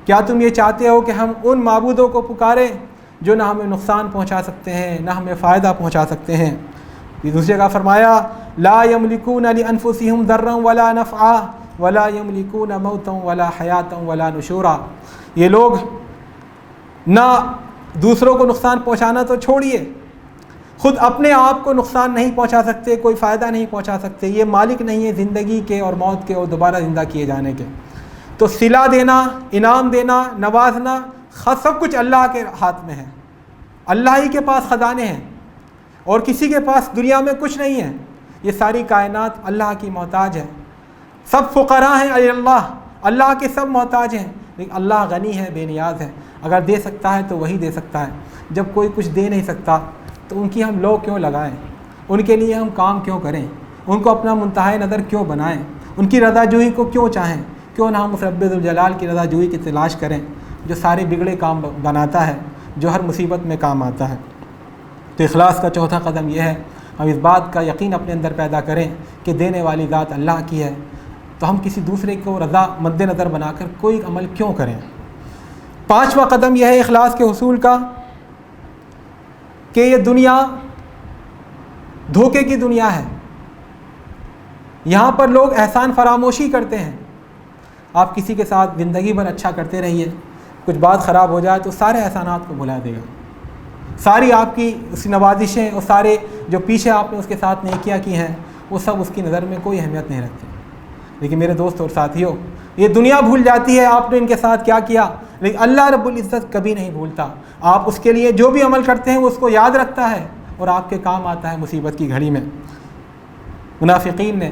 کیا تم یہ چاہتے ہو کہ ہم ان معبودوں کو پکاریں جو نہ ہمیں نقصان پہنچا سکتے ہیں نہ ہمیں فائدہ پہنچا سکتے ہیں؟ یہ دوسری جگہ فرمایا لا يملكون لانفسهم ضرا ولا نفعا ولا يملكون موتا ولا حیاتا ولا نشورا، یہ لوگ نہ دوسروں کو نقصان پہنچانا تو چھوڑیے، خود اپنے آپ کو نقصان نہیں پہنچا سکتے، کوئی فائدہ نہیں پہنچا سکتے، یہ مالک نہیں ہے زندگی کے اور موت کے اور دوبارہ زندہ کیے جانے کے۔ تو صلہ دینا، انعام دینا، نوازنا، سب کچھ اللہ کے ہاتھ میں ہے، اللہ ہی کے پاس خزانے ہیں اور کسی کے پاس دنیا میں کچھ نہیں ہے۔ یہ ساری کائنات اللہ کی محتاج ہے، سب فقراء ہیں اللہ کے سب محتاج ہیں، لیکن اللہ غنی ہے، بے نیاز ہے، اگر دے سکتا ہے تو وہی دے سکتا ہے۔ جب کوئی کچھ دے نہیں سکتا تو ان کی ہم لو کیوں لگائیں، ان کے لیے ہم کام کیوں کریں، ان کو اپنا منتہا نظر کیوں بنائیں، ان کی رضا جوئی کو کیوں چاہیں، کیوں نہ ہم اس رب ذوالجلال کی رضا جوئی کی تلاش کریں جو سارے بگڑے کام بناتا ہے، جو ہر مصیبت میں کام آتا ہے۔ تو اخلاص کا چوتھا قدم یہ ہے ہم اس بات کا یقین اپنے اندر پیدا کریں کہ دینے والی ذات اللہ کی ہے، تو ہم کسی دوسرے کو رضا مد نظر بنا کر کوئی عمل کیوں کریں۔ پانچواں قدم یہ ہے اخلاص کے حصول کا کہ یہ دنیا دھوکے کی دنیا ہے، یہاں پر لوگ احسان فراموشی کرتے ہیں۔ آپ کسی کے ساتھ زندگی بھر اچھا کرتے رہیے، کچھ بات خراب ہو جائے تو سارے احسانات کو بھلا دے گا، ساری آپ کی اس نوازشیں اور سارے جو پیچھے آپ نے اس کے ساتھ نیکیاں کی ہیں وہ سب اس کی نظر میں کوئی اہمیت نہیں رکھتے۔ لیکن میرے دوست اور ساتھیوں، یہ دنیا بھول جاتی ہے آپ نے ان کے ساتھ کیا کیا، لیکن اللہ رب العزت کبھی نہیں بھولتا۔ آپ اس کے لیے جو بھی عمل کرتے ہیں وہ اس کو یاد رکھتا ہے اور آپ کے کام آتا ہے مصیبت کی گھڑی میں۔ منافقین نے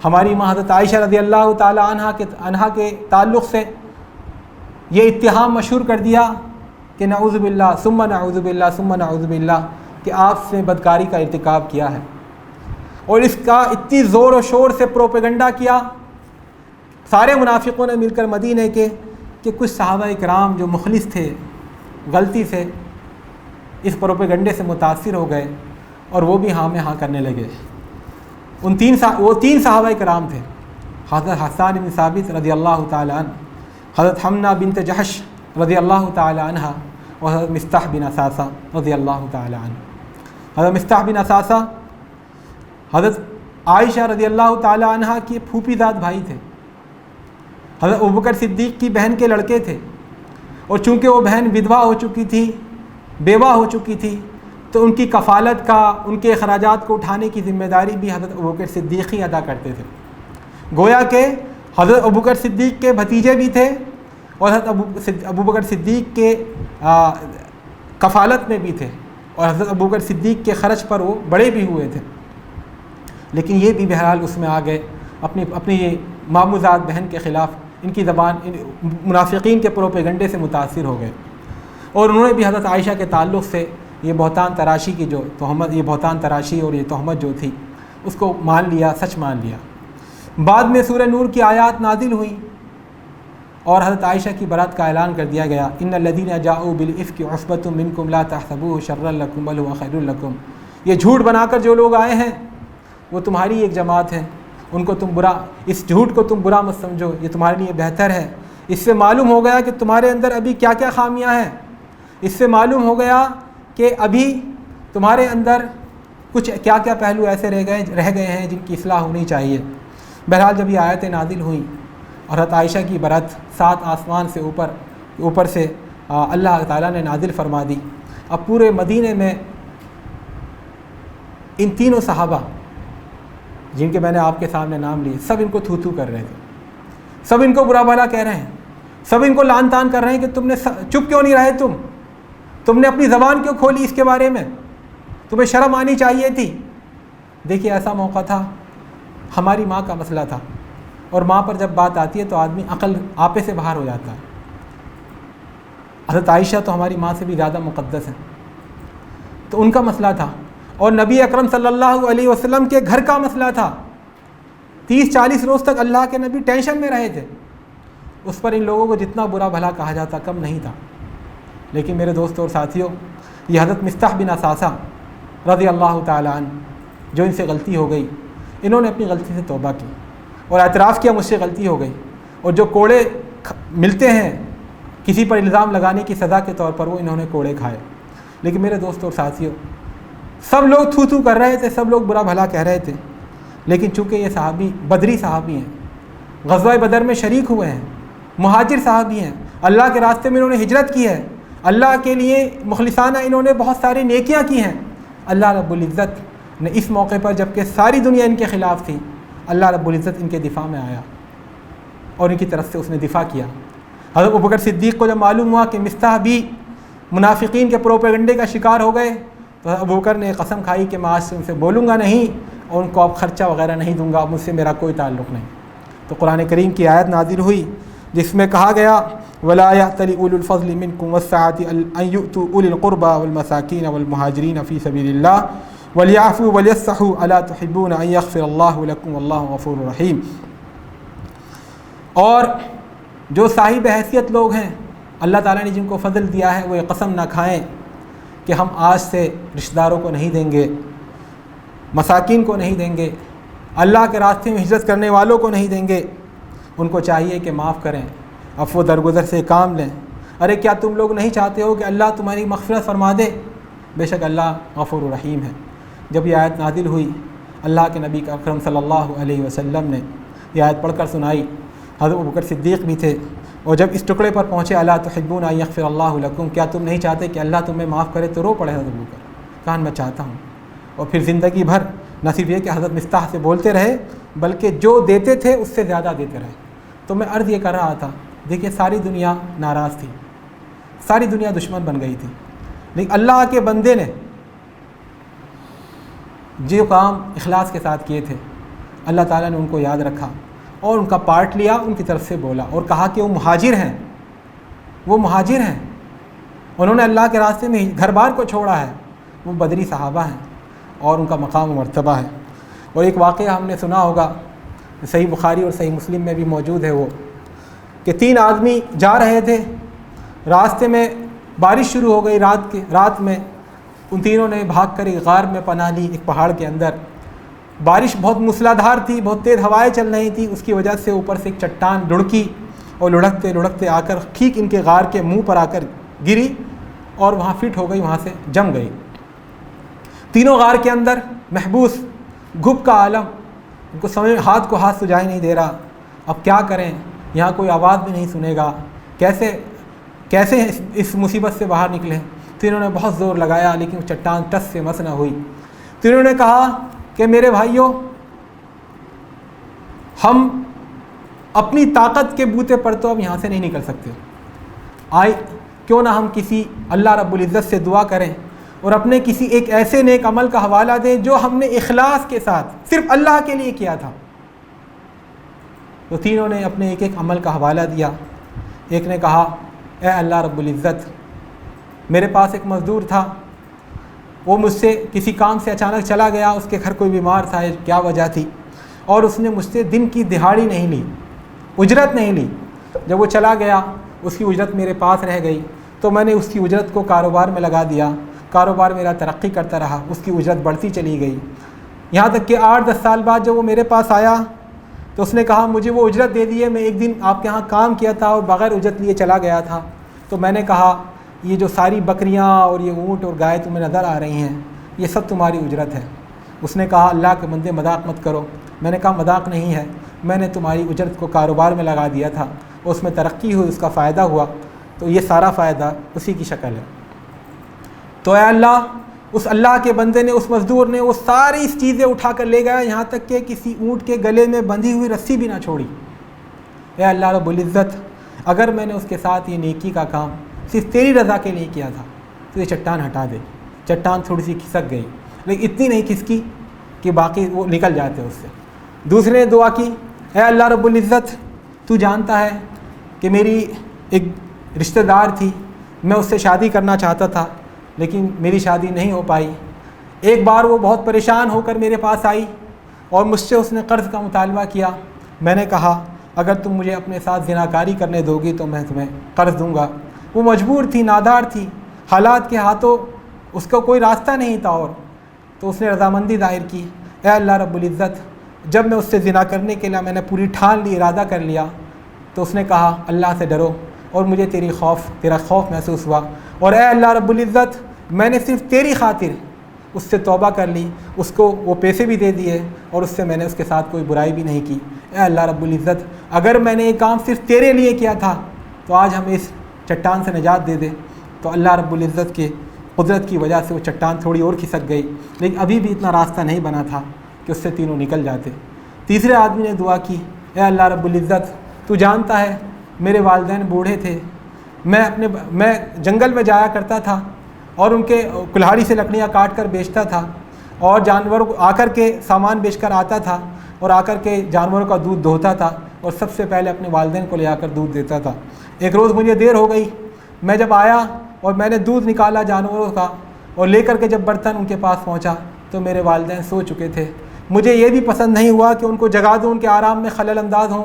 ہماری ماں حضرت عائشہ رضی اللہ تعالی عنہا کے تعلق سے یہ اتہام مشہور کر دیا کہ نعوذ باللہ ثم نعوذ باللہ ثم نعوذ باللہ کہ آپ سے بدکاری کا ارتکاب کیا ہے، اور اس کا اتنی زور و شور سے پروپیگنڈا کیا سارے منافقوں نے مل کر مدینے کے کہ کچھ صحابہ کرام جو مخلص تھے غلطی سے اس پروپیگنڈے سے متاثر ہو گئے اور وہ بھی ہاں میں ہاں کرنے لگے۔ وہ تین صحابہ کرام تھے، حضرت حسان بن ثابت رضی اللہ تعالی عنہ، حضرت حمنہ بنت جحش رضی اللہ تعالی عنہ اور حضرت مصطح بن اثاثہ رضی اللہ تعالی عنہ۔ حضرت مصطح بن اثاثہ حضرت عائشہ رضی اللہ تعالی عنہ کی پھوپھی زاد بھائی تھے، حضرت ابوبکر صدیق کی بہن کے لڑکے تھے، اور چونکہ وہ بہن ودوا ہو چکی تھی، بیوہ ہو چکی تھی، تو ان کی کفالت کا، ان کے اخراجات کو اٹھانے کی ذمہ داری بھی حضرت ابوبکر صدیق ہی ادا کرتے تھے۔ گویا کہ حضرت ابوبکر صدیق کے بھتیجے بھی تھے اور حضرت ابوبکر صدیق کے کفالت میں بھی تھے، اور حضرت ابوبکر صدیق کے خرچ پر وہ بڑے بھی ہوئے تھے، لیکن یہ بھی بہرحال اس میں آ گئے اپنی یہ ماموزاد بہن کے خلاف، ان کی زبان منافقین کے پروپیگنڈے سے متاثر ہو گئے، اور انہوں نے بھی حضرت عائشہ کے تعلق سے یہ بہتان تراشی کی جو تہمت، یہ بہتان تراشی اور یہ تہمت جو تھی اس کو مان لیا، سچ مان لیا۔ بعد میں سورہ نور کی آیات نازل ہوئیں اور حضرت عائشہ کی برات کا اعلان کر دیا گیا، ان الذین جاؤوا بالافک عصبۃ منکم لا تحسبوه شرا لکم بل هو خیر لکم، یہ جھوٹ بنا کر جو لوگ آئے ہیں وہ تمہاری ایک جماعت ہے، ان کو تم برا، اس جھوٹ کو تم برا مت سمجھو، یہ تمہارے لیے بہتر ہے۔ اس سے معلوم ہو گیا کہ تمہارے اندر ابھی کیا کیا خامیاں ہیں، اس سے معلوم ہو گیا کہ ابھی تمہارے اندر کچھ کیا کیا پہلو ایسے رہ گئے ہیں جن کی اصلاح ہونی چاہیے۔ بہرحال جب یہ آیتیں نازل ہوئیں اور حضرت عائشہ کی برات 7 آسمان سے اوپر سے اللہ تعالیٰ نے نازل فرما دی، اب پورے مدینے میں ان تینوں صحابہ جن کے میں نے آپ کے سامنے نام لیے، سب ان کو تھو تھو کر رہے تھے، سب ان کو برا بھلا کہہ رہے ہیں، سب ان کو لعن طعن کر رہے ہیں کہ تم نے چپ کیوں نہیں رہے، تم نے اپنی زبان کیوں کھولی اس کے بارے میں، تمہیں شرم آنی چاہیے تھی۔ دیکھیے ایسا موقع تھا، ہماری ماں کا مسئلہ تھا، اور ماں پر جب بات آتی ہے تو آدمی عقل آپے سے باہر ہو جاتا ہے۔ حضرت عائشہ تو ہماری ماں سے بھی زیادہ مقدس ہیں، تو ان کا مسئلہ تھا، اور نبی اکرم صلی اللہ علیہ وسلم کے گھر کا مسئلہ تھا۔ 30-40 روز تک اللہ کے نبی ٹینشن میں رہے تھے، اس پر ان لوگوں کو جتنا برا بھلا کہا جاتا کم نہیں تھا۔ لیکن میرے دوستوں اور ساتھیوں، یہ حضرت مصطح بن اثاثہ رضی اللہ تعالیٰ عنہ، جو ان سے غلطی ہو گئی، انہوں نے اپنی غلطی سے توبہ کی اور اعتراف کیا مجھ سے غلطی ہو گئی، اور جو کوڑے ملتے ہیں کسی پر الزام لگانے کی سزا کے طور پر، وہ انہوں نے کوڑے کھائے۔ لیکن میرے دوستوں اور ساتھیوں، سب لوگ تھو تھو کر رہے تھے، سب لوگ برا بھلا کہہ رہے تھے، لیکن چونکہ یہ صحابی بدری صحابی ہیں، غزوہ بدر میں شریک ہوئے ہیں، مہاجر صحابی ہیں، اللہ کے راستے میں انہوں نے ہجرت کی ہے، اللہ کے لیے مخلصانہ انہوں نے بہت ساری نیکیاں کی ہیں، اللہ رب العزت نے اس موقع پر جب کہ ساری دنیا ان کے خلاف تھی، اللہ رب العزت ان کے دفاع میں آیا اور ان کی طرف سے اس نے دفاع کیا۔ حضرت ابوبکر صدیق کو جب معلوم ہوا کہ مصطح بھی منافقین کے پروپیگنڈے کا شکار ہو گئے، تو ابوبکر نے قسم کھائی کہ میں آج سے ان سے بولوں گا نہیں اور ان کو اب خرچہ وغیرہ نہیں دوں گا، مجھ سے میرا کوئی تعلق نہیں۔ تو قرآن کریم کی آیت نازل ہوئی جس میں کہا گیا وَلَا يَأْتَلِ أُولُو الْفَضْلِ مِنْكُمْ وَالسَّعَةِ أَنْ يُؤْتُوا أُولِي الْقُرْبَى وَالْمَسَاكِينَ وَالْمُهَاجِرِينَ فِي سَبِيلِ اللَّهِ وَلْيَعْفُوا وَلْيَصْفَحُوا أَلَا تُحِبُّونَ أَنْ يَغْفِرَ اللَّهُ لَكُمْ وَاللَّهُ غَفُورٌ رَحِيمٌ۔ اور جو صاحب حیثیت لوگ ہیں، اللہ تعالیٰ نے جن کو فضل دیا ہے، وہ یہ قسم نہ کھائیں کہ ہم آج سے رشتہ داروں کو نہیں دیں گے، مساکین کو نہیں دیں گے، اللہ کے راستے میں ہجرت کرنے والوں کو نہیں دیں گے۔ ان کو چاہیے کہ معاف کریں، عفو درگزر سے کام لیں۔ ارے کیا تم لوگ نہیں چاہتے ہو کہ اللہ تمہاری مغفرت فرما دے؟ بے شک اللہ غفور الرحیم ہے۔ جب یہ آیت نازل ہوئی، اللہ کے نبی اکرم صلی اللہ علیہ وسلم نے یہ آیت پڑھ کر سنائی، حضرت ابوبکر صدیق بھی تھے، اور جب اس ٹکڑے پر پہنچے الا تحبون ان یغفر اللہ لکم، کیا تم نہیں چاہتے کہ اللہ تمہیں معاف کرے؟ تو رو پڑے حضرت ابوبکر، کہا میں چاہتا ہوں۔ اور پھر زندگی بھر نہ صرف یہ کہ حضرت مصطح سے بولتے رہے، بلکہ جو دیتے تھے اس سے زیادہ دیتے رہے۔ تو میں عرض یہ کر رہا تھا، دیکھیے ساری دنیا ناراض تھی، ساری دنیا دشمن بن گئی تھی، لیکن اللہ کے بندے نے جو کام اخلاص کے ساتھ کیے تھے، اللہ تعالیٰ نے ان کو یاد رکھا اور ان کا پارٹ لیا، ان کی طرف سے بولا اور کہا کہ وہ مہاجر ہیں، وہ مہاجر ہیں، انہوں نے اللہ کے راستے میں گھر بار کو چھوڑا ہے، وہ بدری صحابہ ہیں اور ان کا مقام و مرتبہ ہے۔ اور ایک واقعہ ہم نے سنا ہوگا، صحیح بخاری اور صحیح مسلم میں بھی موجود ہے، وہ کہ 3 آدمی جا رہے تھے، راستے میں بارش شروع ہو گئی، رات میں ان تینوں نے بھاگ کر ایک غار میں پناہ لی، ایک پہاڑ کے اندر۔ بارش بہت موسلادھار تھی، بہت تیز ہوائیں چل رہی تھیں، اس کی وجہ سے اوپر سے ایک چٹان لڑکی اور لڑکتے لڑکتے آ کر ٹھیک ان کے غار کے منہ پر آ کر گری اور وہاں فٹ ہو گئی، وہاں سے جم گئی۔ تینوں غار کے اندر محبوس، گھپ کا عالم، ان کو سمجھ ہاتھ کو ہاتھ سجائی نہیں دے رہا، اب کیا کریں، یہاں کوئی آواز بھی نہیں سنے گا، کیسے اس مصیبت سے باہر نکلیں۔ تینوں نے بہت زور لگایا لیکن چٹان ٹس سے مس نہ ہوئی۔ تینوں نے کہا کہ میرے بھائیوں، ہم اپنی طاقت کے بوتے پر تو اب یہاں سے نہیں نکل سکتے، کیوں نہ ہم کسی اللہ رب العزت سے دعا کریں اور اپنے کسی ایک ایسے نیک عمل کا حوالہ دیں جو ہم نے اخلاص کے ساتھ صرف اللہ کے لیے کیا تھا۔ تو تینوں نے اپنے ایک عمل کا حوالہ دیا۔ ایک نے کہا اے اللہ رب العزت، میرے پاس ایک مزدور تھا، وہ مجھ سے کسی کام سے اچانک چلا گیا، اس کے گھر کوئی بیمار تھا، کیا وجہ تھی، اور اس نے مجھ سے دن کی دہاڑی نہیں لی، اجرت نہیں لی۔ جب وہ چلا گیا اس کی اجرت میرے پاس رہ گئی، تو میں نے اس کی اجرت کو کاروبار میں لگا دیا، کاروبار میرا ترقی کرتا رہا، اس کی اجرت بڑھتی چلی گئی، یہاں تک کہ 8-10 سال بعد جب وہ میرے پاس آیا تو اس نے کہا مجھے وہ اجرت دے دیے، میں ایک دن آپ کے ہاں کام کیا تھا اور بغیر اجرت لیے چلا گیا تھا۔ تو میں نے کہا یہ جو ساری بکریاں اور یہ اونٹ اور گائے تمہیں نظر آ رہی ہیں، یہ سب تمہاری اجرت ہے۔ اس نے کہا اللہ کے بندے مذاق مت کرو۔ میں نے کہا مذاق نہیں ہے، میں نے تمہاری اجرت کو کاروبار میں لگا دیا تھا، اس میں ترقی ہوئی، اس کا فائدہ ہوا، تو یہ سارا فائدہ اسی کی شکل ہے۔ تو اے اللہ، اس اللہ کے بندے نے، اس مزدور نے وہ ساری چیزیں اٹھا کر لے گیا، یہاں تک کہ کسی اونٹ کے گلے میں بندھی ہوئی رسی بھی نہ چھوڑی۔ اے اللہ رب العزت، اگر میں نے اس کے ساتھ یہ نیکی کا کام صرف تیری رضا کے لیے کیا تھا تو یہ چٹان ہٹا دے۔ چٹان تھوڑی سی کھسک گئی لیکن اتنی نہیں کھسکی کہ باقی وہ نکل جاتے اس سے۔ دوسرے نے دعا کی اے اللہ رب العزت، تو جانتا ہے کہ میری ایک رشتہ دار تھی میں اس سے شادی کرنا چاہتا تھا لیکن میری شادی نہیں ہو پائی۔ ایک بار وہ بہت پریشان ہو کر میرے پاس آئی اور مجھ سے اس نے قرض کا مطالبہ کیا۔ میں نے کہا اگر تم مجھے اپنے ساتھ زناکاری کرنے دو گی تو میں تمہیں قرض دوں گا۔ وہ مجبور تھی، نادار تھی، حالات کے ہاتھوں اس کا کوئی راستہ نہیں تھا، اور تو اس نے رضامندی ظاہر کی۔ اے اللہ رب العزت، جب میں اس سے زنا کرنے کے لیے میں نے پوری ٹھان لی، ارادہ کر لیا، تو اس نے کہا اللہ سے ڈرو، اور مجھے تیرا خوف محسوس ہوا، اور اے اللہ رب العزت میں نے صرف تیری خاطر اس سے توبہ کر لی، اس کو وہ پیسے بھی دے دیے، اور اس سے میں نے اس کے ساتھ کوئی برائی بھی نہیں کی۔ اے اللہ رب العزت اگر میں نے یہ کام صرف تیرے لیے کیا تھا تو آج ہمیں اس چٹان سے نجات دے دے۔ تو اللہ رب العزت کے قدرت کی وجہ سے وہ چٹان تھوڑی اور کھسک گئی، لیکن ابھی بھی اتنا راستہ نہیں بنا تھا کہ اس سے تینوں نکل جاتے۔ تیسرے آدمی نے دعا کی، اے اللہ رب العزت تو جانتا ہے میرے والدین بوڑھے تھے، میں جنگل میں جایا کرتا تھا اور ان کے کلہاڑی سے لکڑیاں کاٹ کر بیچتا تھا، اور جانور آ کر کے سامان بیچ کر آتا تھا، اور آ کر کے جانوروں کا دودھ دھوتا تھا، اور سب سے پہلے اپنے والدین کو لے آ کر دودھ دیتا تھا۔ ایک روز مجھے دیر ہو گئی، میں جب آیا اور میں نے دودھ نکالا جانوروں کا اور لے کر کے جب برتن ان کے پاس پہنچا تو میرے والدین سو چکے تھے۔ مجھے یہ بھی پسند نہیں ہوا کہ ان کو جگا دوں، ان کے آرام میں خلل انداز ہوں،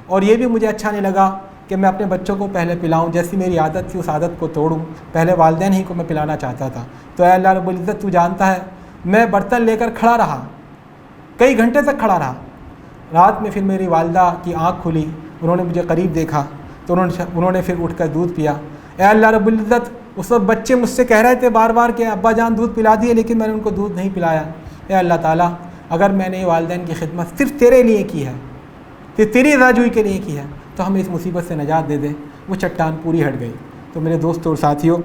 اور یہ بھی مجھے اچھا نہیں لگا کہ میں اپنے بچوں کو پہلے پلاؤں، جیسی میری عادت تھی اس عادت کو توڑوں، پہلے والدین ہی کو میں پلانا چاہتا تھا۔ تو اے اللہ رب العزت تو جانتا ہے میں برتن لے کر کھڑا رہا، کئی گھنٹے تک کھڑا رہا۔ رات میں پھر میری والدہ کی آنکھ کھلی، انہوں نے مجھے قریب دیکھا تو انہوں نے پھر اٹھ کر دودھ پیا۔ اے اللہ رب العزت اس وقت بچے مجھ سے کہہ رہے تھے بار بار کہ ابا جان دودھ پلا دیے، لیکن میں نے ان کو دودھ نہیں پلایا۔ اے اللہ تعالیٰ اگر میں نے والدین کی خدمت صرف تیرے لیے کی ہے، تیری رضا جوئی کے لیے کی ہے، تو ہمیں اس مصیبت سے نجات دے دے۔ وہ چٹان پوری ہٹ گئی۔ تو میرے دوستوں اور ساتھیوں،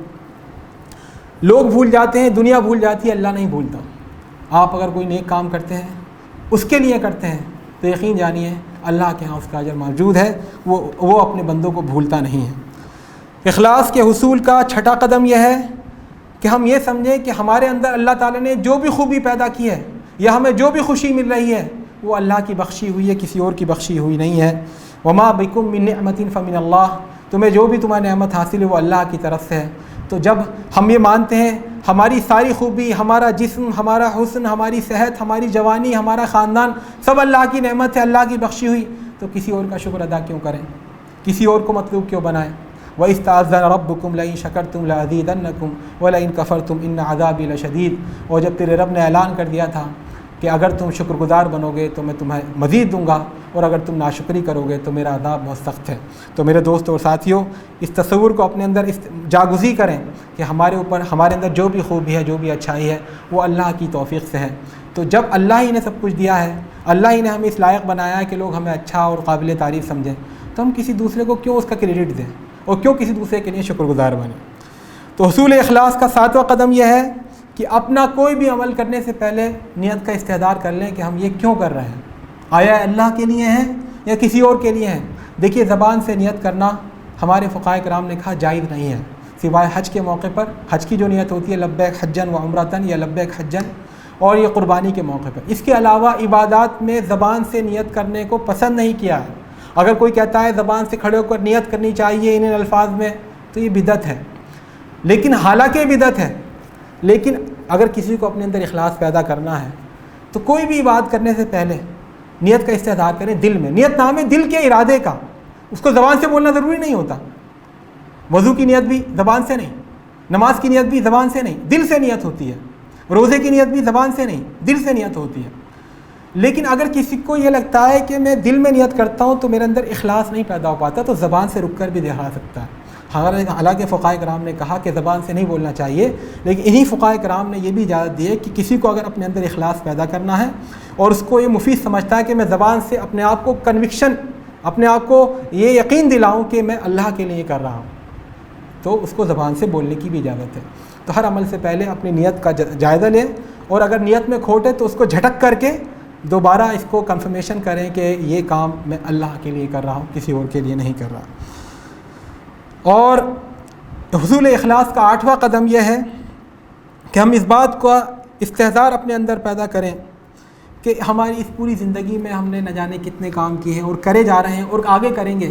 لوگ بھول جاتے ہیں، دنیا بھول جاتی ہے، اللہ نہیں بھولتا۔ آپ اگر کوئی نیک کام کرتے ہیں اس کے لیے کرتے ہیں تو یقین جانیے اللہ کے ہاں اس کا اجر موجود ہے، وہ اپنے بندوں کو بھولتا نہیں ہے۔ اخلاص کے حصول کا چھٹا قدم یہ ہے کہ ہم یہ سمجھیں کہ ہمارے اندر اللہ تعالیٰ نے جو بھی خوبی پیدا کی ہے یا ہمیں جو بھی خوشی مل رہی ہے وہ اللہ کی بخشی ہوئی ہے، کسی اور کی بخشی ہوئی نہیں ہے۔ وما بکم من نعمت فمن اللہ، تمہیں جو بھی تمہیں نعمت حاصل ہے وہ اللہ کی طرف سے ہے۔ تو جب ہم یہ مانتے ہیں ہماری ساری خوبی، ہمارا جسم، ہمارا حسن، ہماری صحت، ہماری جوانی، ہمارا خاندان سب اللہ کی نعمت ہے، اللہ کی بخشی ہوئی، تو کسی اور کا شکر ادا کیوں کریں، کسی اور کو مطلوب کیوں بنائیں؟ وَإِذْ تَعَذَّنَ رَبُّكُمْ لَئِن شَكَرْتُمْ لَأَزِيدَنَّكُمْ وَلَئِن كَفَرْتُمْ إِنَّ عَذَابِي لَشَدِيدٌ، اور جب تیرے رب نے اعلان کر دیا تھا کہ اگر تم شکر گزار بنو گے تو میں تمہیں مزید دوں گا، اور اگر تم ناشکری کرو گے تو میرا عذاب بہت سخت ہے۔ تو میرے دوستوں اور ساتھیوں، اس تصور کو اپنے اندر جاگزی کریں کہ ہمارے اندر جو بھی خوبی ہے، جو بھی اچھائی ہے وہ اللہ کی توفیق سے ہے۔ تو جب اللہ ہی نے سب کچھ دیا ہے، اللہ ہی نے ہمیں اس لائق بنایا ہے کہ لوگ ہمیں اچھا اور قابل تعریف سمجھیں، تو ہم کسی دوسرے کو کیوں اس کا کریڈٹ دیں اور کیوں کسی دوسرے کے لیے شکر گزار بنیں؟ تو حصول اخلاص کا 7واں قدم یہ ہے کہ اپنا کوئی بھی عمل کرنے سے پہلے نیت کا استحضار کر لیں کہ ہم یہ کیوں کر رہے ہیں، آیا اللہ کے لیے ہیں یا کسی اور کے لیے ہیں۔ دیکھیے زبان سے نیت کرنا ہمارے فقہائے کرام نے کہا جائز نہیں ہے، سوائے حج کے موقع پر۔ حج کی جو نیت ہوتی ہے لبیک حجن و عمرتن یا لبیک حجن، اور یہ قربانی کے موقع پر۔ اس کے علاوہ عبادات میں زبان سے نیت کرنے کو پسند نہیں کیا ہے۔ اگر کوئی کہتا ہے زبان سے کھڑے ہو کر نیت کرنی چاہیے ان الفاظ میں، تو یہ بدعت ہے، لیکن حالانکہ بدعت ہے، لیکن اگر کسی کو اپنے اندر اخلاص پیدا کرنا ہے تو کوئی بھی بات کرنے سے پہلے نیت کا استحضار کریں دل میں۔ نیت نام ہے دل کے ارادے کا، اس کو زبان سے بولنا ضروری نہیں ہوتا۔ وضو کی نیت بھی زبان سے نہیں، نماز کی نیت بھی زبان سے نہیں، دل سے نیت ہوتی ہے۔ روزے کی نیت بھی زبان سے نہیں، دل سے نیت ہوتی ہے۔ لیکن اگر کسی کو یہ لگتا ہے کہ میں دل میں نیت کرتا ہوں تو میرے اندر اخلاص نہیں پیدا ہو پاتا، تو زبان سے رک کر بھی دکھا سکتا ہے۔ حالانکہ فقہائے کرام نے کہا کہ زبان سے نہیں بولنا چاہیے، لیکن انہی فقہائے کرام نے یہ بھی اجازت دی ہے کہ کسی کو اگر اپنے اندر اخلاص پیدا کرنا ہے اور اس کو یہ مفید سمجھتا ہے کہ میں زبان سے اپنے آپ کو کنوکشن، اپنے آپ کو یہ یقین دلاؤں کہ میں اللہ کے لیے کر رہا ہوں، تو اس کو زبان سے بولنے کی بھی اجازت ہے۔ تو ہر عمل سے پہلے اپنی نیت کا جائزہ لیں، اور اگر نیت میں کھوٹ ہے تو اس کو جھٹک کر کے دوبارہ اس کو کنفرمیشن کریں کہ یہ کام میں اللہ کے لیے کر رہا ہوں، کسی اور کے لیے نہیں کر رہا۔ اور حصول اخلاص کا 8واں قدم یہ ہے کہ ہم اس بات کا استحضار اپنے اندر پیدا کریں کہ ہماری اس پوری زندگی میں ہم نے نہ جانے کتنے کام کیے ہیں اور کرے جا رہے ہیں اور آگے کریں گے،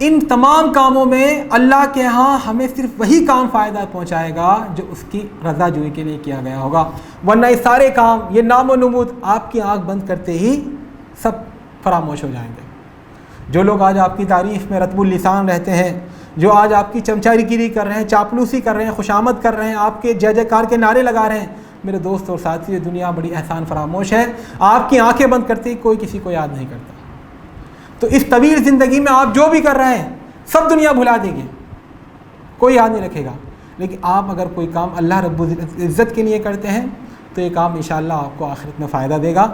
ان تمام کاموں میں اللہ کے ہاں ہمیں صرف وہی کام فائدہ پہنچائے گا جو اس کی رضا جوئی کے لیے کیا گیا ہوگا، ورنہ یہ سارے کام، یہ نام و نمود آپ کی آنکھ بند کرتے ہی سب فراموش ہو جائیں گے۔ جو لوگ آج آپ کی تعریف میں رطب اللسان رہتے ہیں، جو آج آپ کی چمچاری گیری کر رہے ہیں، چاپلوسی کر رہے ہیں، خوشامد کر رہے ہیں، آپ کے جے جے کار کے نعرے لگا رہے ہیں، میرے دوست اور ساتھی، یہ دنیا بڑی احسان فراموش ہے، آپ کی آنکھیں بند کرتے ہی کوئی کسی کو یاد نہیں کرتا۔ تو اس طویل زندگی میں آپ جو بھی کر رہے ہیں سب دنیا بھلا دے گی، کوئی یاد نہیں رکھے گا، لیکن آپ اگر کوئی کام اللہ رب العزت کے لیے کرتے ہیں تو یہ کام انشاءاللہ آپ کو آخرت میں فائدہ دے گا۔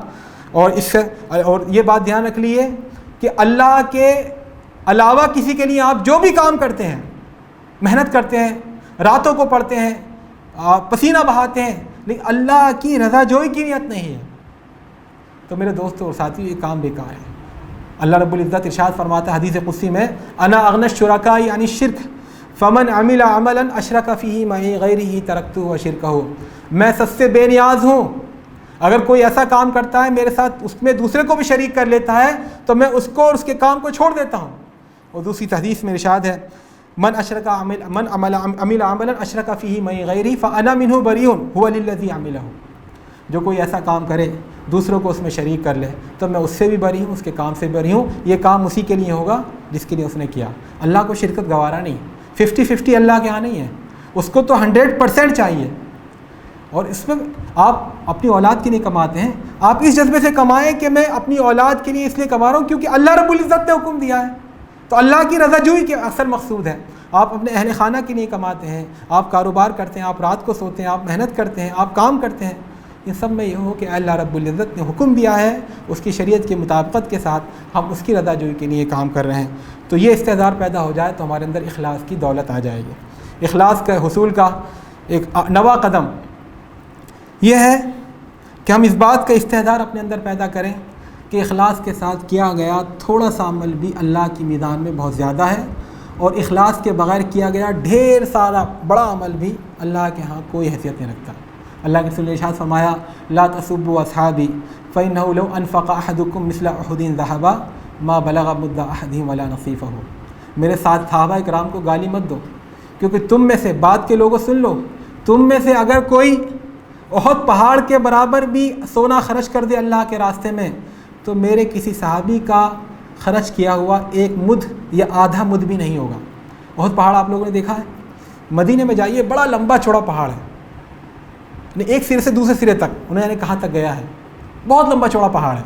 اور یہ بات دھیان رکھ لیے کہ اللہ کے علاوہ کسی کے لیے آپ جو بھی کام کرتے ہیں، محنت کرتے ہیں، راتوں کو پڑھتے ہیں، پسینہ بہاتے ہیں، لیکن اللہ کی رضا جوئی کی نیت نہیں ہے، تو میرے دوستوں اور ساتھیوں یہ کام بیکار ہے۔ اللہ رب العزت ارشاد فرماتا ہے حدیث قدسی میں، انا اغنی الشرکاء عن الشرک فمن عمل عملا اشرک فیہ معی غیرہ ترکتہ وشرکہ، میں سب سے بے نیاز ہوں، اگر کوئی ایسا کام کرتا ہے میرے ساتھ اس میں دوسرے کو بھی شریک کر لیتا ہے تو میں اس کو اور اس کے کام کو چھوڑ دیتا ہوں۔ اور دوسری حدیث میں ارشاد ہے، من عمل عملا اشرک فیہ معی غیرہ فانا منہ بریء هو للذی عملہ، جو کوئی ایسا کام کرے دوسروں کو اس میں شریک کر لے تو میں اس سے بھی بری ہوں، اس کے کام سے بری ہوں، یہ کام اسی کے لیے ہوگا جس کے لیے اس نے کیا۔ اللہ کو شرکت گوارا نہیں، 50-50 اللہ کے ہاں نہیں ہے، اس کو تو 100% چاہیے۔ اور اس میں آپ اپنی اولاد کے لیے کماتے ہیں، آپ اس جذبے سے کمائیں کہ میں اپنی اولاد کے لیے اس لیے کما رہا ہوں کیونکہ اللہ رب العزت نے حکم دیا ہے، تو اللہ کی رضا جوئی کے اصل مقصود ہے۔ آپ اپنے اہل خانہ کے لیے کماتے ہیں، آپ کاروبار کرتے ہیں، آپ رات کو سوتے ہیں، آپ محنت کرتے ہیں، آپ کام کرتے ہیں، ان سب میں یہ ہو کہ اللہ رب العزت نے حکم دیا ہے، اس کی شریعت کی مطابقت کے ساتھ ہم اس کی رضا جوئی کے لیے کام کر رہے ہیں، تو یہ استحضار پیدا ہو جائے تو ہمارے اندر اخلاص کی دولت آ جائے گی۔ اخلاص کے حصول کا ایک نواں قدم یہ ہے کہ ہم اس بات کا استحضار اپنے اندر پیدا کریں کہ اخلاص کے ساتھ کیا گیا تھوڑا سا عمل بھی اللہ کی میزان میں بہت زیادہ ہے، اور اخلاص کے بغیر کیا گیا ڈھیر سارا بڑا عمل بھی اللہ کے ہاں کوئی حیثیت نہیں رکھتا۔ اللہ کے رسول نے ارشاد فرمایا، لا تسبوا اصحابی فإنه لو انفق احدكم مثل احد ذهبا ما بلغ مد احدهم ولا نصيفه، میرے ساتھ صحابہ کرام کو گالی مت دو، کیونکہ تم میں سے، بات کے لوگوں سن لو، تم میں سے اگر کوئی احد پہاڑ کے برابر بھی سونا خرچ کر دے اللہ کے راستے میں تو میرے کسی صحابی کا خرچ کیا ہوا ایک مد یا آدھا مد بھی نہیں ہوگا۔ احد پہاڑ آپ لوگوں نے دیکھا ہے، مدینے میں جائیے، بڑا لمبا چوڑا پہاڑ ہے، ایک سرے سے دوسرے سرے تک انہیں یعنی کہاں تک گیا ہے، بہت لمبا چوڑا پہاڑ ہے۔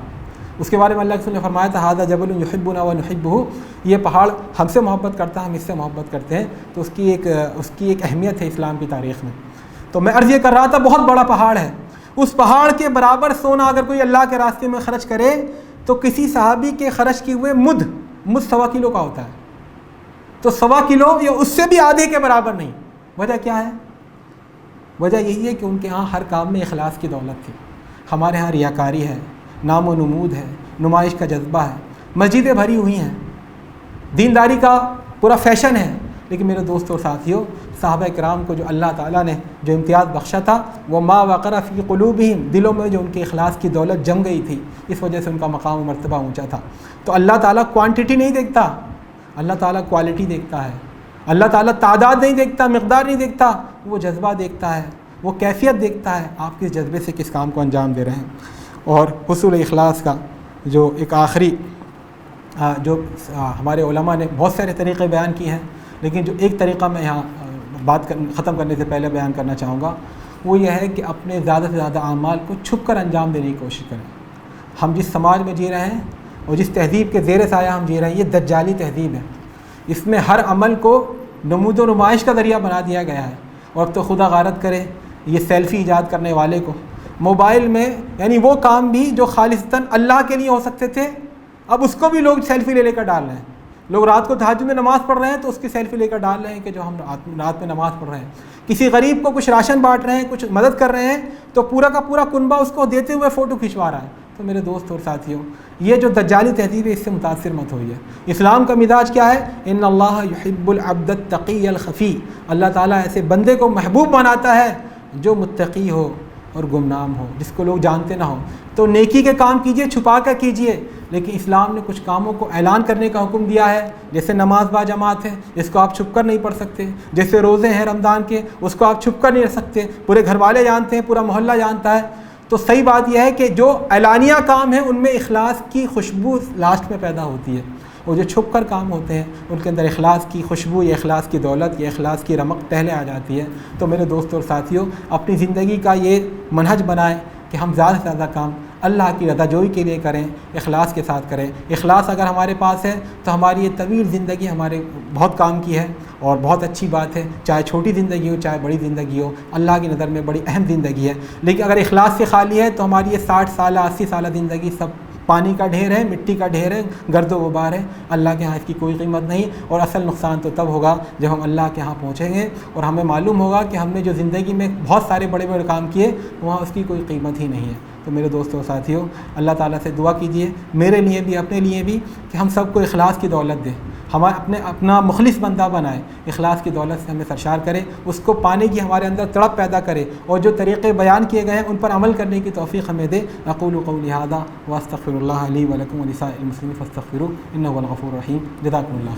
اس کے بارے میں اللہ کے رسول نے فرمایا تھا، ھذا جبل یحبنا ونحبہ، یہ پہاڑ ہم سے محبت کرتا ہے، ہم اس سے محبت کرتے ہیں، تو اس کی ایک اہمیت ہے اسلام کی تاریخ میں۔ تو میں عرض یہ کر رہا تھا، بہت بڑا پہاڑ ہے، اس پہاڑ کے برابر سونا اگر کوئی اللہ کے راستے میں خرچ کرے تو کسی صحابی کے خرچ کیے ہوئے مد 1.25 کلو کا ہوتا ہے، تو 1.25 کلو یا اس سے بھی آدھے کے برابر نہیں۔ وجہ کیا ہے؟ وجہ یہی ہے کہ ان کے ہاں ہر کام میں اخلاص کی دولت تھی، ہمارے ہاں ریاکاری ہے، نام و نمود ہے، نمائش کا جذبہ ہے، مسجدیں بھری ہوئی ہیں، دینداری کا پورا فیشن ہے، لیکن میرے دوستوں اور ساتھیوں، صحابہ کرام کو جو اللہ تعالیٰ نے جو امتیاز بخشا تھا وہ ما وقر فی قلوبہم، دلوں میں جو ان کے اخلاص کی دولت جم گئی تھی، اس وجہ سے ان کا مقام و مرتبہ اونچا تھا۔ تو اللہ تعالیٰ کوانٹٹی نہیں دیکھتا، اللہ تعالیٰ کوالٹی دیکھتا ہے، اللہ تعالیٰ تعداد نہیں دیکھتا، مقدار نہیں دیکھتا، وہ جذبہ دیکھتا ہے، وہ کیفیت دیکھتا ہے، آپ کس جذبے سے کس کام کو انجام دے رہے ہیں۔ اور حصول اخلاص کا جو ایک آخری جو ہمارے علماء نے بہت سارے طریقے بیان کیے ہیں، لیکن جو ایک طریقہ میں یہاں بات ختم کرنے سے پہلے بیان کرنا چاہوں گا وہ یہ ہے کہ اپنے زیادہ سے زیادہ اعمال کو چھپ کر انجام دینے کی کوشش کریں۔ ہم جس سماج میں جی رہے ہیں اور جس تہذیب کے زیر سایہ ہم جی رہے ہیں، یہ دجالی تہذیب ہے، اس میں ہر عمل کو نمود و نمائش کا ذریعہ بنا دیا گیا ہے۔ اور اب تو خدا غارت کرے یہ سیلفی ایجاد کرنے والے کو، موبائل میں یعنی وہ کام بھی جو خالصتاً اللہ کے لیے ہو سکتے تھے اب اس کو بھی لوگ سیلفی لے کر ڈال رہے ہیں۔ لوگ رات کو تہجد میں نماز پڑھ رہے ہیں تو اس کی سیلفی لے کر ڈال رہے ہیں کہ جو ہم رات میں نماز پڑھ رہے ہیں، کسی غریب کو کچھ راشن بانٹ رہے ہیں، کچھ مدد کر رہے ہیں تو پورا کا پورا کنبہ اس کو دیتے ہوئے فوٹو کھنچوا رہا ہے۔ تو میرے دوست اور ساتھیوں، یہ جو دجالی تہذیب ہے اس سے متاثر مت ہوئیے۔ اسلام کا مزاج کیا ہے؟ ان اللہ یحب العبد التقی الخفی، اللہ تعالیٰ ایسے بندے کو محبوب بناتا ہے جو متقی ہو اور گمنام ہو، جس کو لوگ جانتے نہ ہوں۔ تو نیکی کے کام کیجئے، چھپا کر کیجئے، لیکن اسلام نے کچھ کاموں کو اعلان کرنے کا حکم دیا ہے، جیسے نماز با جماعت ہے، جس کو آپ چھپ کر نہیں پڑھ سکتے، جیسے روزے ہیں رمضان کے، اس کو آپ چھپ کر نہیں رکھ سکتے، پورے گھر والے جانتے ہیں، پورا محلہ جانتا ہے۔ تو صحیح بات یہ ہے کہ جو اعلانیہ کام ہے ان میں اخلاص کی خوشبو لاسٹ میں پیدا ہوتی ہے، اور جو چھپ کر کام ہوتے ہیں ان کے اندر اخلاص کی خوشبو یا اخلاص کی دولت یا اخلاص کی رمق پہلے آ جاتی ہے۔ تو میرے دوستوں اور ساتھیوں، اپنی زندگی کا یہ منہج بنائیں کہ ہم زیادہ سے زیادہ کام اللہ کی رضا جوئی کے لیے کریں، اخلاص کے ساتھ کریں۔ اخلاص اگر ہمارے پاس ہے تو ہماری یہ طویل زندگی ہمارے بہت کام کی ہے اور بہت اچھی بات ہے، چاہے چھوٹی زندگی ہو چاہے بڑی زندگی ہو، اللہ کی نظر میں بڑی اہم زندگی ہے۔ لیکن اگر اخلاص سے خالی ہے تو ہماری یہ 60 سالہ 80 سالہ زندگی سب پانی کا ڈھیر ہے، مٹی کا ڈھیر ہے، گرد و غبار ہے، اللہ کے ہاں اس کی کوئی قیمت نہیں۔ اور اصل نقصان تو تب ہوگا جب ہم اللہ کے ہاں پہنچیں گے اور ہمیں معلوم ہوگا کہ ہم نے جو زندگی میں بہت سارے بڑے بڑے کام کیے وہاں اس کی کوئی قیمت ہی نہیں ہے۔ تو میرے دوستوں ساتھیوں، اللہ تعالیٰ سے دعا کیجیے میرے لیے بھی اپنے لیے بھی کہ ہم سب کو اخلاص کی دولت دے، اپنا مخلص بندہ بنائے، اخلاص کی دولت سے ہمیں سرشار کرے، اس کو پانے کی ہمارے اندر تڑپ پیدا کرے، اور جو طریقے بیان کیے گئے ہیں ان پر عمل کرنے کی توفیق ہمیں دے۔ اقول قولی ھذا واستغفر اللہ لی ولکم ولسائر المسلمین فاستغفروہ انہ هو الغفور الرحیم۔ جزاکم اللہ۔